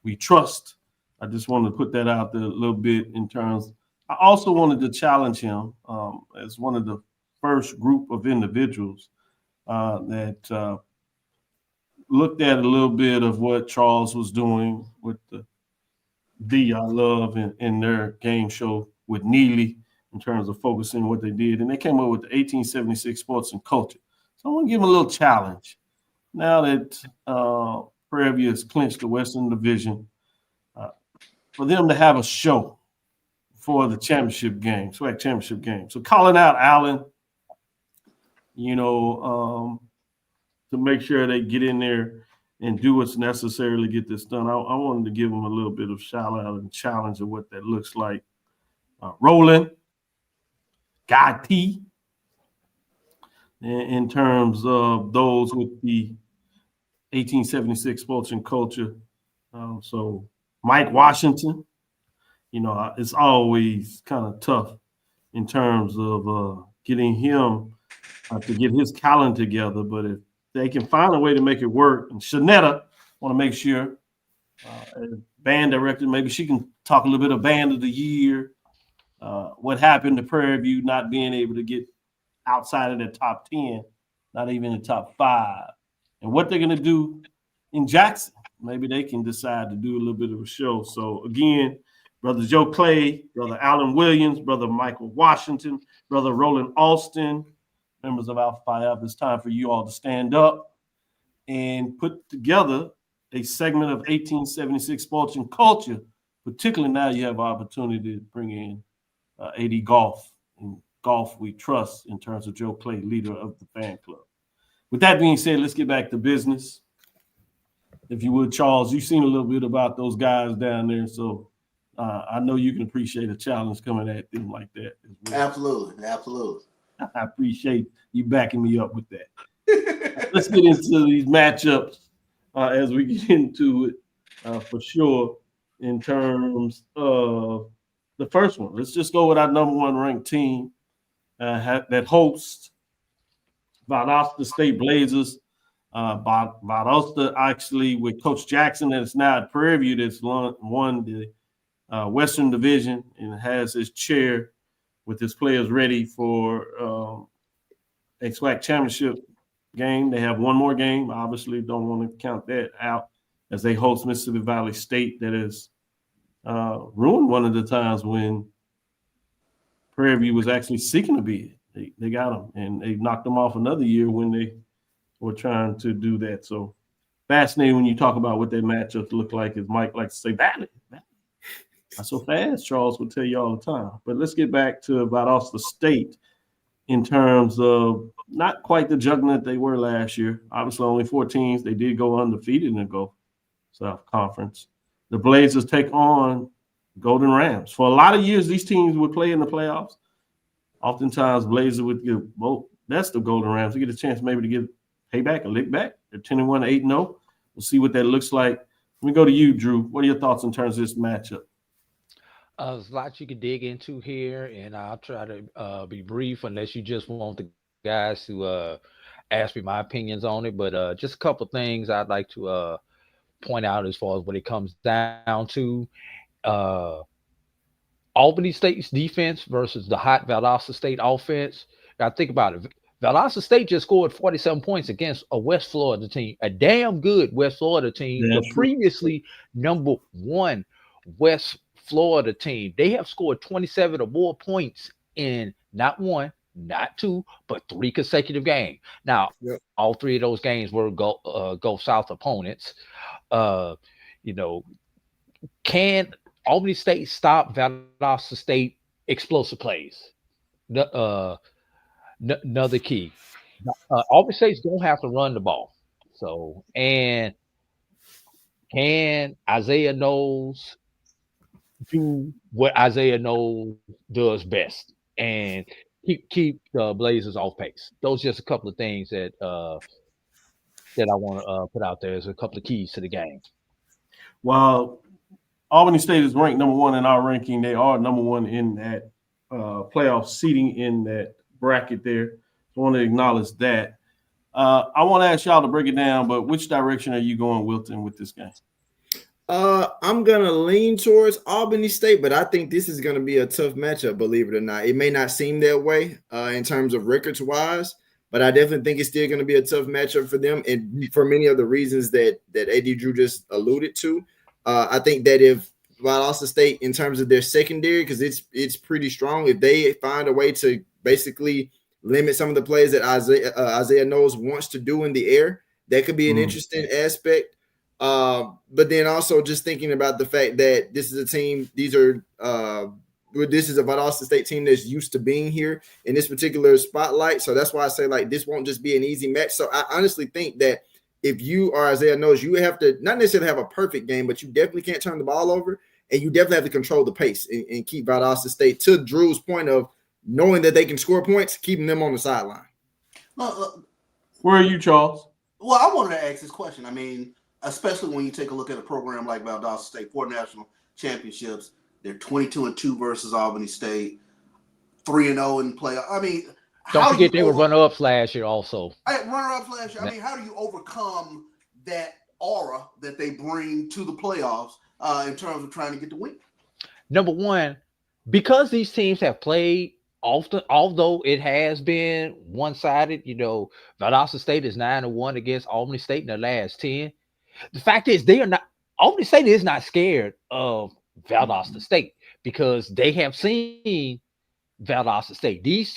we trust. I just wanted to put that out there a little bit in terms. I also wanted to challenge him as one of the first group of individuals that looked at a little bit of what Charles was doing with the I Love in their game show with Neely in terms of focusing what they did. And they came up with the 1876 Sports and Culture. So I want to give them a little challenge. Now that Prairie View has clinched the Western Division, for them to have a show for the championship game, SWAC championship game. So calling out Allen, to make sure they get in there and do what's necessary to get this done. I wanted to give them a little bit of shout out and challenge of what that looks like. Roland, Guy T, in terms of those with the 1876 Sports and Culture. So Mike Washington, it's always kind of tough in terms of getting him to get his calendar together. But if they can find a way to make it work, and Shanetta want to make sure, as band director, maybe she can talk a little bit of band of the year, what happened to Prairie View not being able to get outside of the top 10, not even the top 5, and what they're going to do in Jackson. Maybe they can decide to do a little bit of a show. So again, Brother Joe Clay, Brother Alan Williams, Brother Michael Washington, Brother Roland Alston, members of Alpha Phi Alpha, it's time for you all to stand up and put together a segment of 1876 sports and culture. Particularly now you have an opportunity to bring in AD Golf, and Golf we trust in terms of Joe Clay, leader of the fan club. With that being said, let's get back to business. If you would, Charles, you've seen a little bit about those guys down there, so I know you can appreciate a challenge coming at them like that as well. Absolutely, absolutely. I appreciate you backing me up with that. Let's get into these matchups as we get into it for sure. In terms of the first one, let's just go with our number 1 ranked team that hosts Valdosta State Blazers. Valdosta actually with Coach Jackson, that's now at Prairie View, that's won the Western Division and has his chair with his players ready for XWAC championship game. They have one more game. Obviously, don't want to count that out as they host Mississippi Valley State. That is ruined one of the times when Prairie View was actually seeking to be it. They got them, and they knocked them off another year when they were trying to do that. So fascinating when you talk about what their matchups look like, as Mike likes to say, Valley. Not so fast, Charles will tell you all the time. But let's get back to Valdosta State in terms of not quite the juggernaut they were last year. Obviously, only 4 teams. They did go undefeated in the Gulf South Conference. The Blazers take on Golden Rams. For a lot of years, these teams would play in the playoffs. Oftentimes, Blazers would get both best of Golden Rams. They get a chance maybe to get payback, a lick back. They're 10-1, 8-0. We'll see what that looks like. Let me go to you, Drew. What are your thoughts in terms of this matchup? There's a lot you could dig into here, and I'll try to be brief unless you just want the guys to ask me my opinions on it. But just a couple things I'd like to point out as far as what it comes down to. Albany State's defense versus the hot Valdosta State offense. Now think about it. Valdosta State just scored 47 points against a West Florida team, a damn good West Florida team, the previously number 1 West Florida team. They have scored 27 or more points in not 1, not 2, but 3 consecutive games. Now, all 3 of those games were Gulf South opponents. Can Albany State stop Valdosta State explosive plays? Another key. Albany State's gonna have to run the ball. So, and can Isaiah Knowles do what Isaiah Knowles does best and keep the Blazers off pace? Those are just a couple of things that I want to put out there as a couple of keys to the game. While Albany State is ranked number 1 in our ranking, they are number 1 in that playoff seating in that bracket there. I want to acknowledge that. I want to ask y'all to break it down, but which direction are you going, Wilton, with this game? I'm gonna lean towards Albany State, but I think this is gonna be a tough matchup, believe it or not. It may not seem that way in terms of records wise, but I definitely think it's still gonna be a tough matchup for them, and for many of the reasons that AD Drew just alluded to. I think that if Valdosta State, in terms of their secondary, because it's pretty strong, if they find a way to basically limit some of the plays that Isaiah Knowles wants to do in the air, that could be an interesting aspect. But then also just thinking about the fact that this is a team, this is a Valdosta State team that's used to being here in this particular spotlight. So that's why I say, like, this won't just be an easy match. So I honestly think that if you are Isaiah Knowles, you have to not necessarily have a perfect game, but you definitely can't turn the ball over, and you definitely have to control the pace and keep Valdosta State, to Drew's point of knowing that they can score points, keeping them on the sideline. Where are you, Charles? Well, I wanted to ask this question. I mean, especially when you take a look at a program like Valdosta State, 4 national championships. They're 22-2 versus Albany State, 3-0 in playoff. I mean, don't forget they were runner-ups last year also. Runner-ups last year. I mean, how do you overcome that aura that they bring to the playoffs in terms of trying to get the win? Number one, because these teams have played often, although it has been one-sided, Valdosta State is 9-1 against Albany State in the last 10. The fact is, Albany State is not scared of Valdosta State because they have seen Valdosta State. These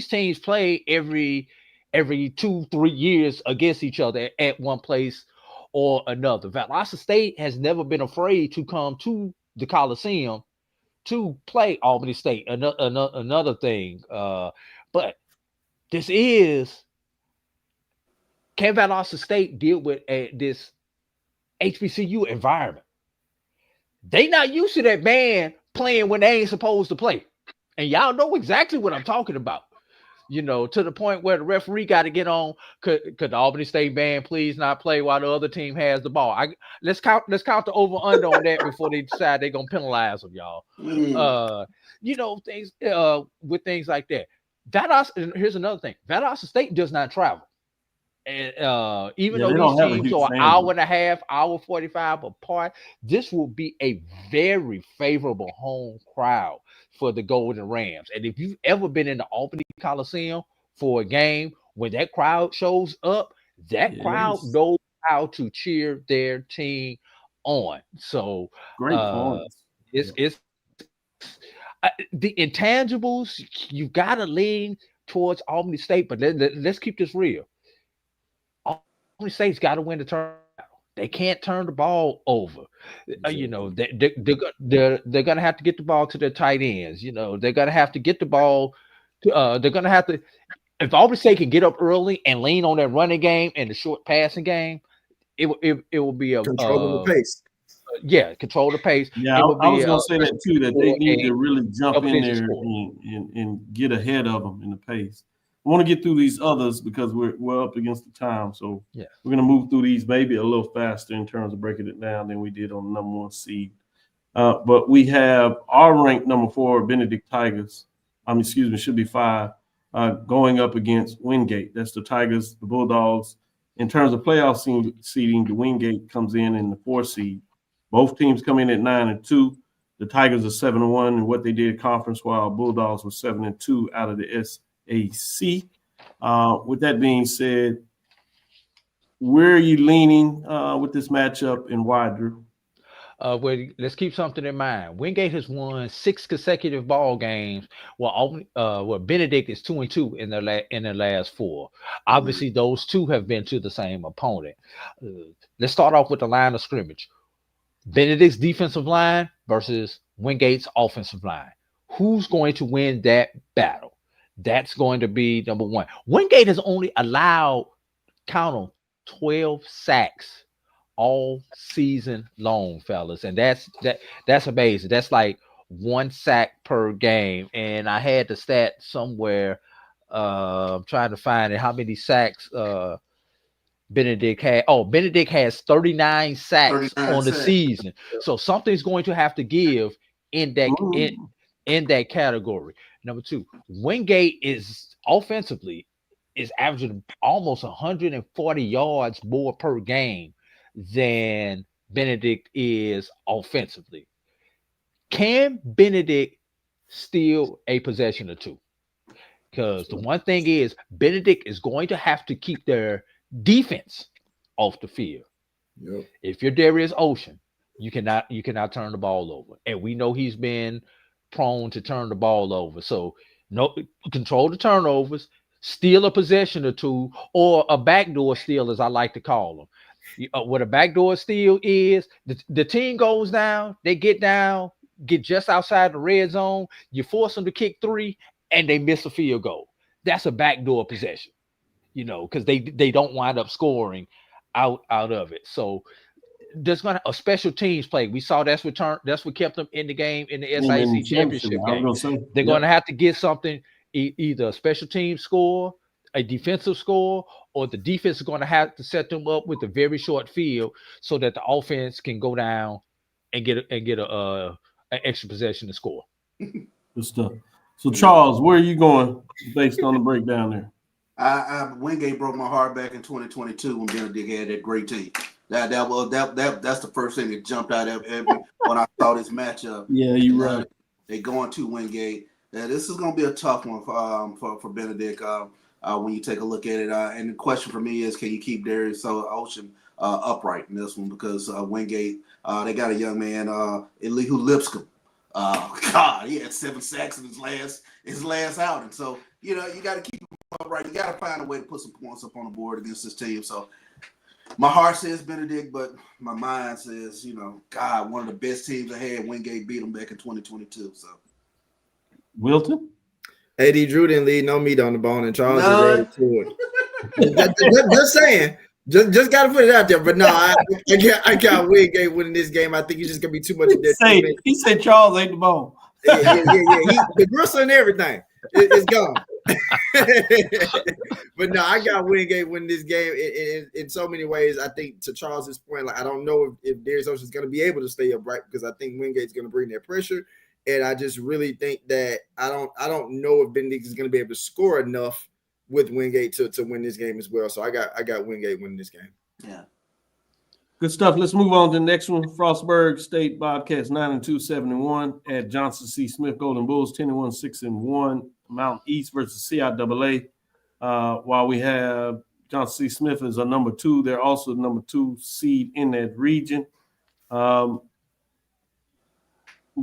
teams play every 2-3 years against each other at one place or another. Valdosta State has never been afraid to come to the Coliseum to play Albany State. Another thing, but this is, can Valdosta State deal with this HBCU environment? They not used to that band playing when they ain't supposed to play, and y'all know exactly what I'm talking about. To the point where the referee got to get on. Could the Albany State band please not play while the other team has the ball? Let's count the over under on that before they decide they're gonna penalize them, y'all. Things with things like that. And here's another thing: Valdosta State does not travel, and even though these teams are an hour and a half, hour 45 apart, this will be a very favorable home crowd for the Golden Rams. And if you've ever been in the Albany Coliseum for a game, when that crowd shows up, that crowd knows how to cheer their team on. So great point. It's the intangibles. You got to lean towards Albany State, but let's keep this real. Albany State's got to win the turnout. They can't turn the ball over. They're going to have to get the ball to their tight ends. They're going to have to get the ball. They're going to have to. If Albany State can get up early and lean on that running game and the short passing game, it will be a controlling the pace. Control the pace. Yeah, I was going to say that too. That they need to really jump in there and get ahead of them in the pace. I want to get through these others because we're up against the time. So we're going to move through these maybe a little faster in terms of breaking it down than we did on the number 1 seed. But we have our ranked number 4, Benedict Tigers. Should be 5, going up against Wingate. That's the Tigers, the Bulldogs. In terms of playoff seeding, the Wingate comes in the 4 seed. Both teams come in at 9-2. The Tigers are 7-1 in what they did conference, while Bulldogs were 7-2 out of the SAC. With that being said, where are you leaning with this matchup and why, Drew? Let's keep something in mind. Wingate has won 6 consecutive ball games, while Benedict is 2-2 in their last 4. Obviously, those two have been to the same opponent. Let's start off with the line of scrimmage. Benedict's defensive line versus Wingate's offensive line. Who's going to win that battle? That's going to be number 1. Wingate has only allowed, count them, 12 sacks all season long, fellas, and that's amazing. That's like 1 sack per game. And I had the stat somewhere. I'm trying to find it. How many sacks Benedict had? Oh, Benedict has 39 sacks on the season. So something's going to have to give in that in that category. Number 2, Wingate is offensively is averaging almost 140 yards more per game than Benedict is offensively. Can Benedict steal a possession or two? Because the one thing is, Benedict is going to have to keep their defense off the field. Yep. If you're Darius Ocean, you cannot turn the ball over, and we know he's been prone to turn the ball over. So control the turnovers, steal a possession or two, or a backdoor steal, as I like to call them. What a backdoor steal is, the team goes down, they get just outside the red zone, you force them to kick 3, and they miss a field goal. That's a backdoor possession, because they don't wind up scoring out of it. So there's gonna a special teams play. We saw that's what kept them in the game in the SIC championship game. They're gonna have to get something, either a special team score, a defensive score, or the defense is going to have to set them up with a very short field so that the offense can go down and get an extra possession to score. Good stuff. So Charles, where are you going based on the breakdown there? Wingate broke my heart back in 2022 when Benedict had that great team. That's the first thing that jumped out at me when I saw this matchup. Yeah, you're right. They going to Wingate. This is going to be a tough one for Benedict when you take a look at it. And the question for me is, can you keep Darius Ocean upright in this one? Because Wingate, they got a young man, Elihu Lipscomb. God, he had 7 sacks in his last outing. So you got to keep him upright. You got to find a way to put some points up on the board against this team. So my heart says Benedict, but my mind says, God, one of the best teams I had, Wingate beat them back in 2022. So, Wilton? AD Drew didn't leave no meat on the bone, and Charles is added to it. Just saying. Just got to put it out there. But no, I got Wingate winning this game. I think he's just going to be too much of that. He said Charles ate the bone. Yeah. The gristle and everything. It's gone. But no, I got Wingate winning this game in so many ways. I think, to Charles's point, like, I don't know if Darius Ocean is going to be able to stay upright, because I think Wingate's going to bring that pressure, and I just really think that I don't know if Benedict is going to be able to score enough with Wingate to win this game as well. So I got Wingate winning this game. Yeah. Good stuff. Let's move on to the next one. Frostburg State Bobcats 9-2, 7-1 at Johnson C. Smith Golden Bulls 10-1, 6-1. Mountain East versus CIAA. While we have Johnson C. Smith as a number 2, they're also the number 2 seed in that region. We'll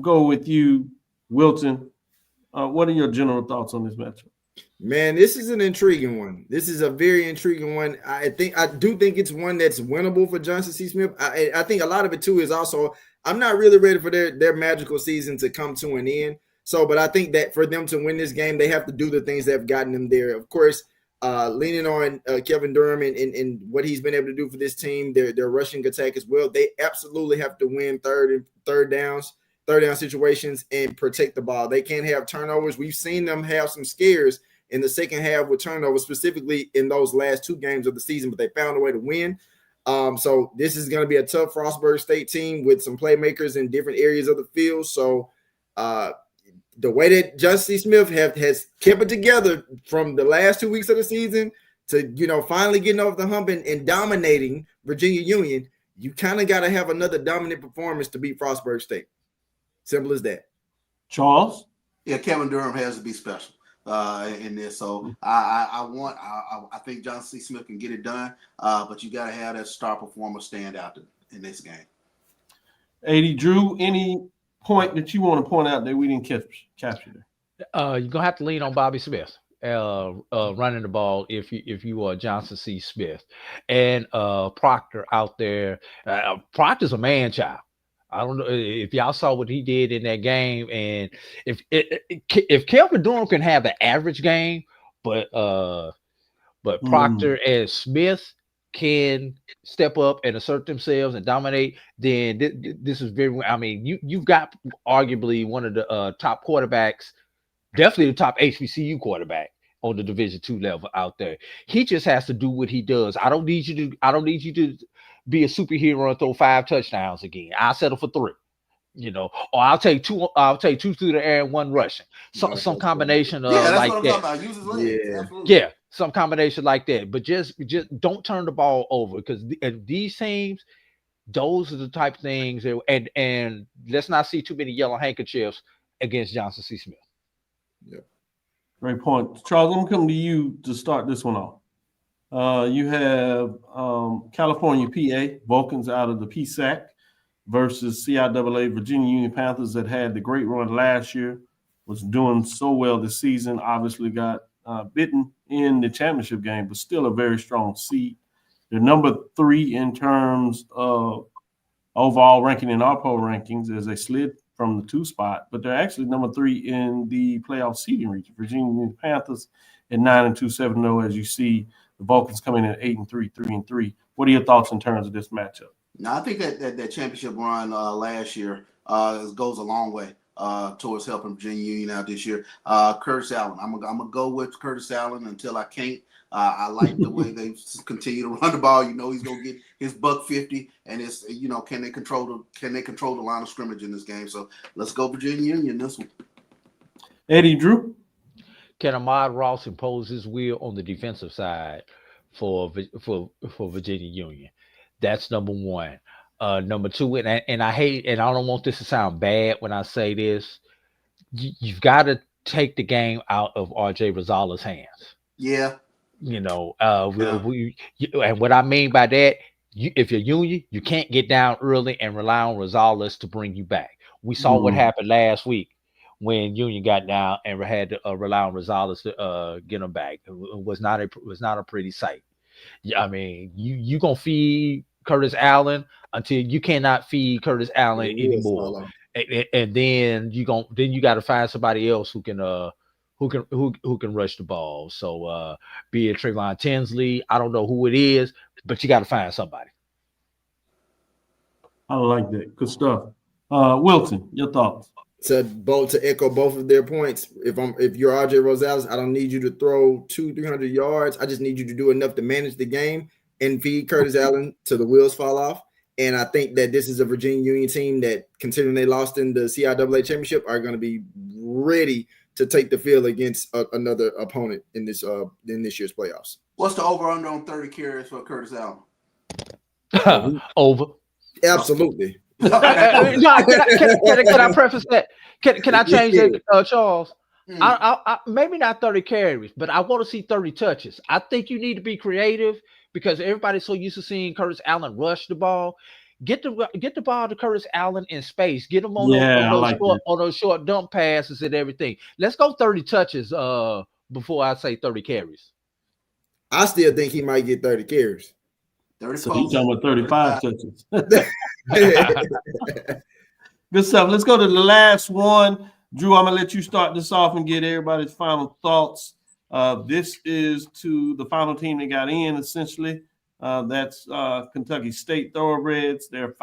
go with you, Wilton. What are your general thoughts on this matchup? Man, this is an intriguing one. This is a very intriguing one. I do think it's one that's winnable for Johnson C. Smith. I think a lot of it too is also, I'm not really ready for their magical season to come to an end. So, but I think that for them to win this game, they have to do the things that have gotten them there. Of course, leaning on Kevin Durham and what he's been able to do for this team, their rushing attack as well. They absolutely have to win third down situations and protect the ball. They can't have turnovers. We've seen them have some scares in the second half with turnovers, specifically in those last 2 games of the season, but they found a way to win. So this is going to be a tough Frostburg State team with some playmakers in different areas of the field. So the way that Johnson C. Smith has kept it together from the last 2 weeks of the season to, finally getting over the hump and dominating Virginia Union, you kind of got to have another dominant performance to beat Frostburg State. Simple as that. Charles? Yeah, Kevin Durham has to be special in this. So I think Johnson C. Smith can get it done, but you got to have that star performer stand out in this game. AD Drew, any point that you want to point out that we didn't capture there? You're gonna have to lean on Bobby Smith running the ball if you are Johnson C. Smith, and Proctor out there. Proctor's a man child. I don't know if y'all saw what he did in that game, and if Kelvin Durham can have the average game, but Proctor and Smith can step up and assert themselves and dominate, then this is very. I mean, you've got arguably one of the top quarterbacks, definitely the top HBCU quarterback on the Division II level out there. He just has to do what he does. I don't need you to be a superhero and throw 5 touchdowns again. I'll settle for 3, or I'll take 2 through the air and 1 rushing. Some combination of like that. Use his legs. Yeah, some combination like that. But just don't turn the ball over, because these teams, those are the type of things and let's not see too many yellow handkerchiefs against Johnson C. Smith. Yeah. Great point. Charles, I'm coming to you to start this one off. You have California PA, Vulcans out of the PSAC versus CIAA Virginia Union Panthers that had the great run last year, was doing so well this season, obviously got bitten in the championship game, but still a very strong seed. They're number 3 in terms of overall ranking in our poll rankings as they slid from the 2 spot, but they're actually number 3 in the playoff seeding region. Virginia Union Panthers at 9-2, 7-0, as you see. The Vulcans coming in at 8-3, 3-3. What are your thoughts in terms of this matchup? Now, I think that championship run last year goes a long way towards helping Virginia Union out this year. Curtis Allen, I'm gonna go with Curtis Allen until I can't. I like the way they continue to run the ball. He's gonna get his $150, and it's can they control the line of scrimmage in this game? So let's go Virginia Union this one. Eddie Drew. Can Ahmad Ross impose his will on the defensive side for Virginia Union? That's number one. Number two, and I hate, and I don't want this to sound bad when I say this. You've got to take the game out of RJ Rosales' hands. Yeah. You know, Yeah. and what I mean by that, if you're Union, you can't get down early and rely on Rosales to bring you back. We saw what happened last week when Union got down and had to rely on Rosales to get them back. It was not a pretty sight. I mean, you gonna feed Curtis Allen until you cannot feed Curtis Allen anymore, and then you got to find somebody else who can rush the ball. So be it Trayvon Tinsley, I don't know who it is, but you got to find somebody. I like that. Good stuff. Wilton, your thoughts? To echo both of their points, if you're RJ Rosales, I don't need you to throw 200-300 yards. I just need you to do enough to manage the game and feed Curtis Allen till the wheels fall off. And I think that this is a Virginia Union team that, considering they lost in the CIAA championship, are going to be ready to take the field against another opponent in this year's playoffs. What's the over/under on 30 carries for Curtis Allen? Over. Absolutely. Can I preface that? Can I change that, Charles? I maybe not 30 carries, but I want to see 30 touches. I think you need to be creative because everybody's so used to seeing Curtis Allen rush the ball. Get the ball to Curtis Allen in space. Get him on those short dump passes and everything. Let's go 30 touches before I say 30 carries. I still think he might get 30 carries. So he's talking about 35 touches. Good stuff. Let's go to the last one. Drew, I'm going to let you start this off and get everybody's final thoughts. This is to the final team that got in, essentially. That's Kentucky State Thoroughbreds. They're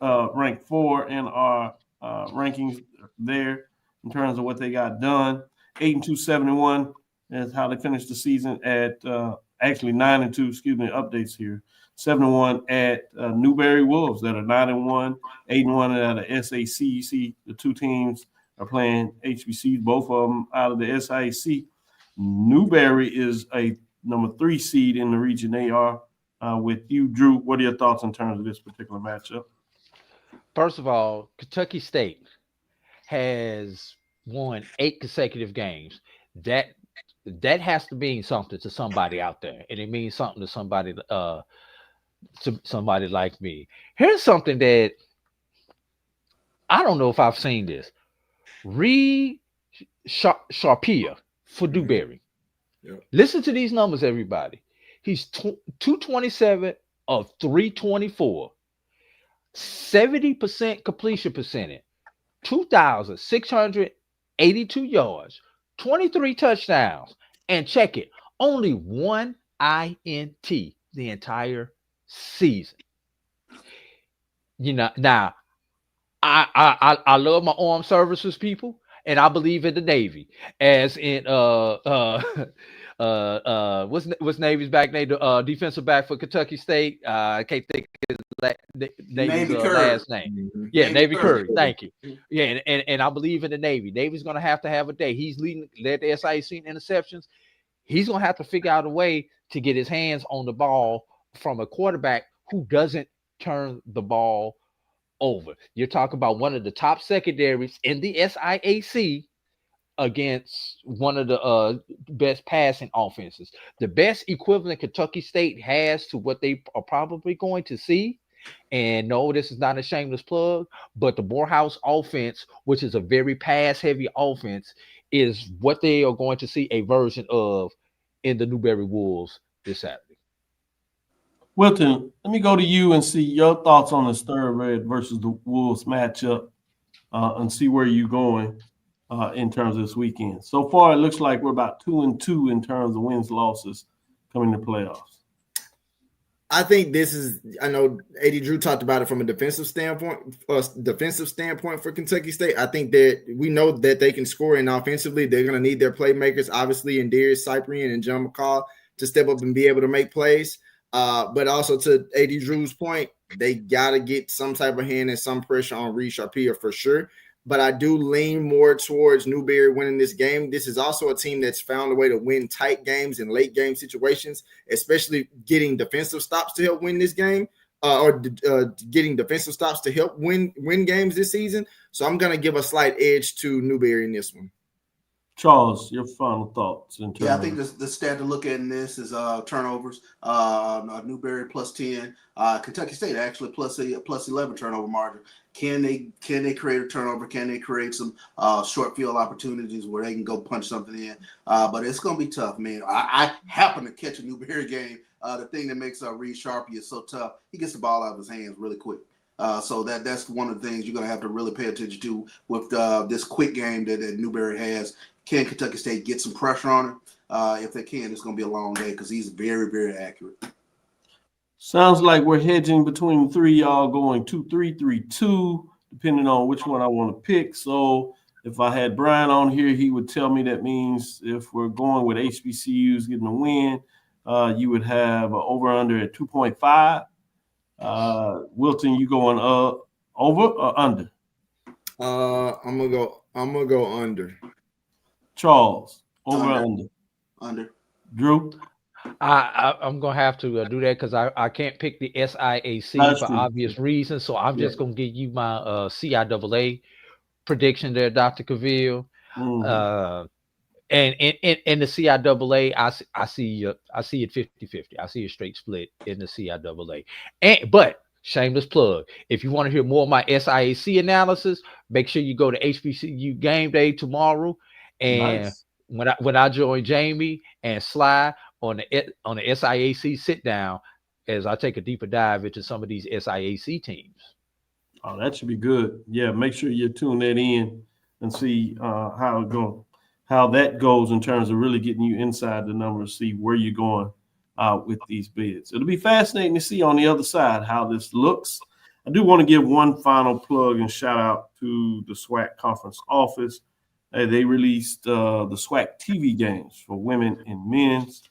ranked 4 in our rankings there in terms of what they got done. 8-2-71 is how they finished the season at actually 9-2, updates here. 7-1 at Newberry Wolves that are 9-1, 8-1 at the SAC. You see the two teams are playing HBCUs, both of them out of the SIAC. Newberry is a number 3 seed in the region. They are with you, Drew. What are your thoughts in terms of this particular matchup? First of all, Kentucky State has won 8 consecutive games. That has to mean something to somebody out there, and it means something to somebody like me. Here's something that I don't know if I've seen this. Reed Sharpia for Newberry. Yeah. Listen to these numbers, everybody. He's 227 of 324, 70% completion percentage, 2,682 yards, 23 touchdowns, and check it, only 1 INT the entire season. Now I love my armed services people, and I believe in the Navy. As in what's Navy's back name? The defensive back for Kentucky State. I can't think of his Navy's last name. Mm-hmm. Yeah, Navy Curry. Thank you. Yeah, and I believe in the Navy. Navy's gonna have to have a day. He's led the SIAC in interceptions. He's gonna have to figure out a way to get his hands on the ball from a quarterback who doesn't turn the ball over. You're talking about one of the top secondaries in the SIAC against one of the best passing offenses. The best equivalent Kentucky State has to what they are probably going to see. And no, this is not a shameless plug, but the Morehouse offense, which is a very pass-heavy offense, is what they are going to see a version of in the Newberry Wolves this Saturday. Wilton, let me go to you and see your thoughts on the Thoroughbred versus the Wolves matchup and see where you're going in terms of this weekend. So far, it looks like we're about 2-2 in terms of wins, losses coming to playoffs. I think I know AD Drew talked about it from a defensive standpoint for Kentucky State. I think that we know that they can score, and offensively, they're going to need their playmakers, obviously, in Darius Cyprian and John McCall to step up and be able to make plays. But also to AD Drew's point, they got to get some type of hand and some pressure on Reed Sharpia for sure. but I do lean more towards Newberry winning this game. This is also a team that's found a way to win tight games in late game situations, especially getting defensive stops to help win this game, getting defensive stops to help win games this season. So I'm going to give a slight edge to Newberry in this one. Charles, your final thoughts? Yeah, I think the stat to look at in this is turnovers. Newberry plus 10. Kentucky State actually plus 11 turnover margin. Can they create a turnover? Can they create some short field opportunities where they can go punch something in? But it's going to be tough, man. I happen to catch a Newberry game. The thing that makes Reed Sharpie is so tough, he gets the ball out of his hands really quick. So that's one of the things you're going to have to really pay attention to with this quick game that Newberry has. Can Kentucky State get some pressure on him? If they can, it's going to be a long day because he's very, very accurate. Sounds like we're hedging between three y'all going 2-3, 3-2, depending on which one I want to pick. So if I had Brian on here, he would tell me that means if we're going with HBCUs getting a win, you would have over-under at 2.5. Wilton, you going over or under? I'm gonna go under. Charles, over or under? Under. Drew? I'm gonna have to do that because I can't pick the SIAC for obvious reasons. So I'm just gonna give you my CIAA prediction there, Dr. Cavil. And in the CIAA, I see it 50-50. I see a straight split in the CIAA. But shameless plug, if you want to hear more of my SIAC analysis, make sure you go to HBCU game day tomorrow. And when I join Jamie and Sly on the SIAC sit down, as I take a deeper dive into some of these SIAC teams. Oh, that should be good. Yeah, make sure you tune that in and see how that goes in terms of really getting you inside the numbers, see where you're going with these bids. It'll be fascinating to see on the other side how this looks. I do want to give one final plug and shout out to the SWAC conference office. They released the SWAC TV games for women and men's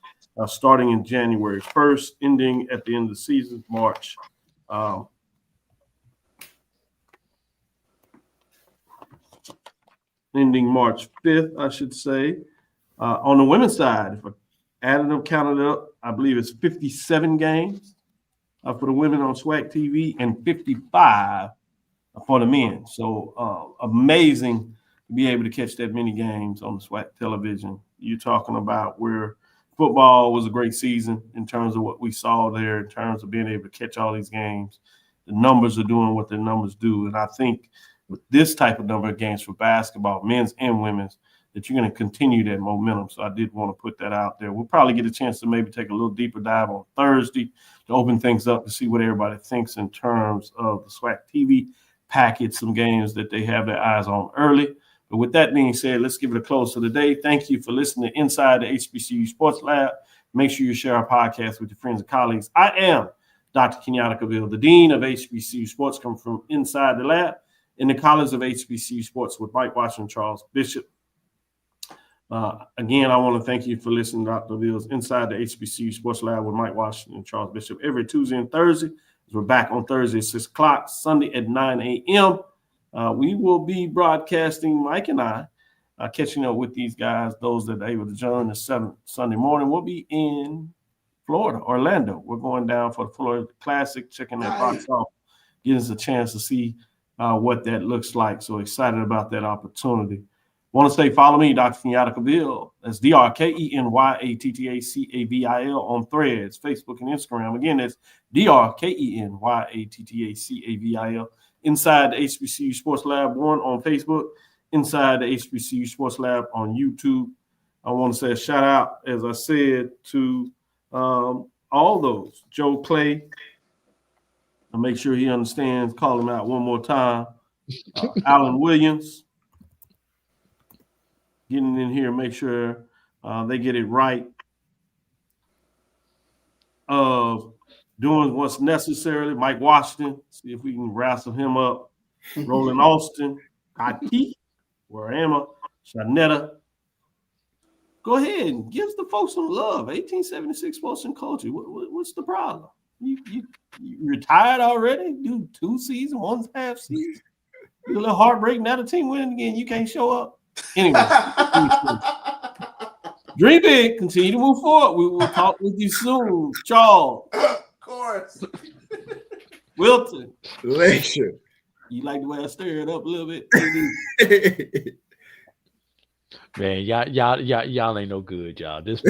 starting in January 1st, ending at the end of the season, March. Ending March 5th, I should say. On the women's side, if I added them, counted it up, I believe it's 57 games for the women on SWAC TV and 55 for the men. So amazing to be able to catch that many games on the SWAC television. You're talking about where football was a great season in terms of what we saw there, in terms of being able to catch all these games. The numbers are doing what their numbers do. And I think with this type of number of games for basketball, men's and women's, that you're going to continue that momentum. So I did want to put that out there. We'll probably get a chance to maybe take a little deeper dive on Thursday to open things up to see what everybody thinks in terms of the SWAC TV package, some games that they have their eyes on early. But with that being said, let's give it a close to the day. Thank you for listening to Inside the HBCU Sports Lab. Make sure you share our podcast with your friends and colleagues. I am Dr. Kenyatta Cavil, the Dean of HBCU Sports, come from Inside the Lab in the College of HBCU Sports with Mike Washington, Charles Bishop. Again, I want to thank you for listening to Dr. Cavil's Inside the HBCU Sports Lab with Mike Washington and Charles Bishop every Tuesday and Thursday. We're back on Thursday at 6 o'clock, Sunday at 9 a.m. We will be broadcasting, Mike and I, catching up with these guys, those that are able to join the 7th Sunday morning. We'll be in Florida, Orlando. We're going down for the Florida Classic, checking that box off, getting us a chance to see what that looks like. So excited about that opportunity. Want to say follow me, Dr. Kenyatta Cavil. That's DrKenyattacavil on Threads, Facebook, and Instagram. Again, that's DrKenyattacavil. Inside the HBCU Sports Lab 1 on Facebook, Inside the HBCU Sports Lab on YouTube. I want to say a shout out, as I said, to all those. Joe Clay, I'll make sure he understands, call him out one more time. Alan Williams, getting in here, make sure they get it right. Doing what's necessary. Mike Washington, see if we can wrestle him up. Roland Austin, Kati, where am I? Shanetta. Go ahead and give the folks some love. 1876 Sports and Culture. What's the problem? You retired already? Do 2 seasons, 1 half season? a little heartbreak. Now the team winning again. You can't show up. Anyway, dream big. Continue to move forward. We will talk with you soon. Charles. Of course. Wilton. Lecture. You like the way I stir it up a little bit? Man, y'all ain't no good, y'all. This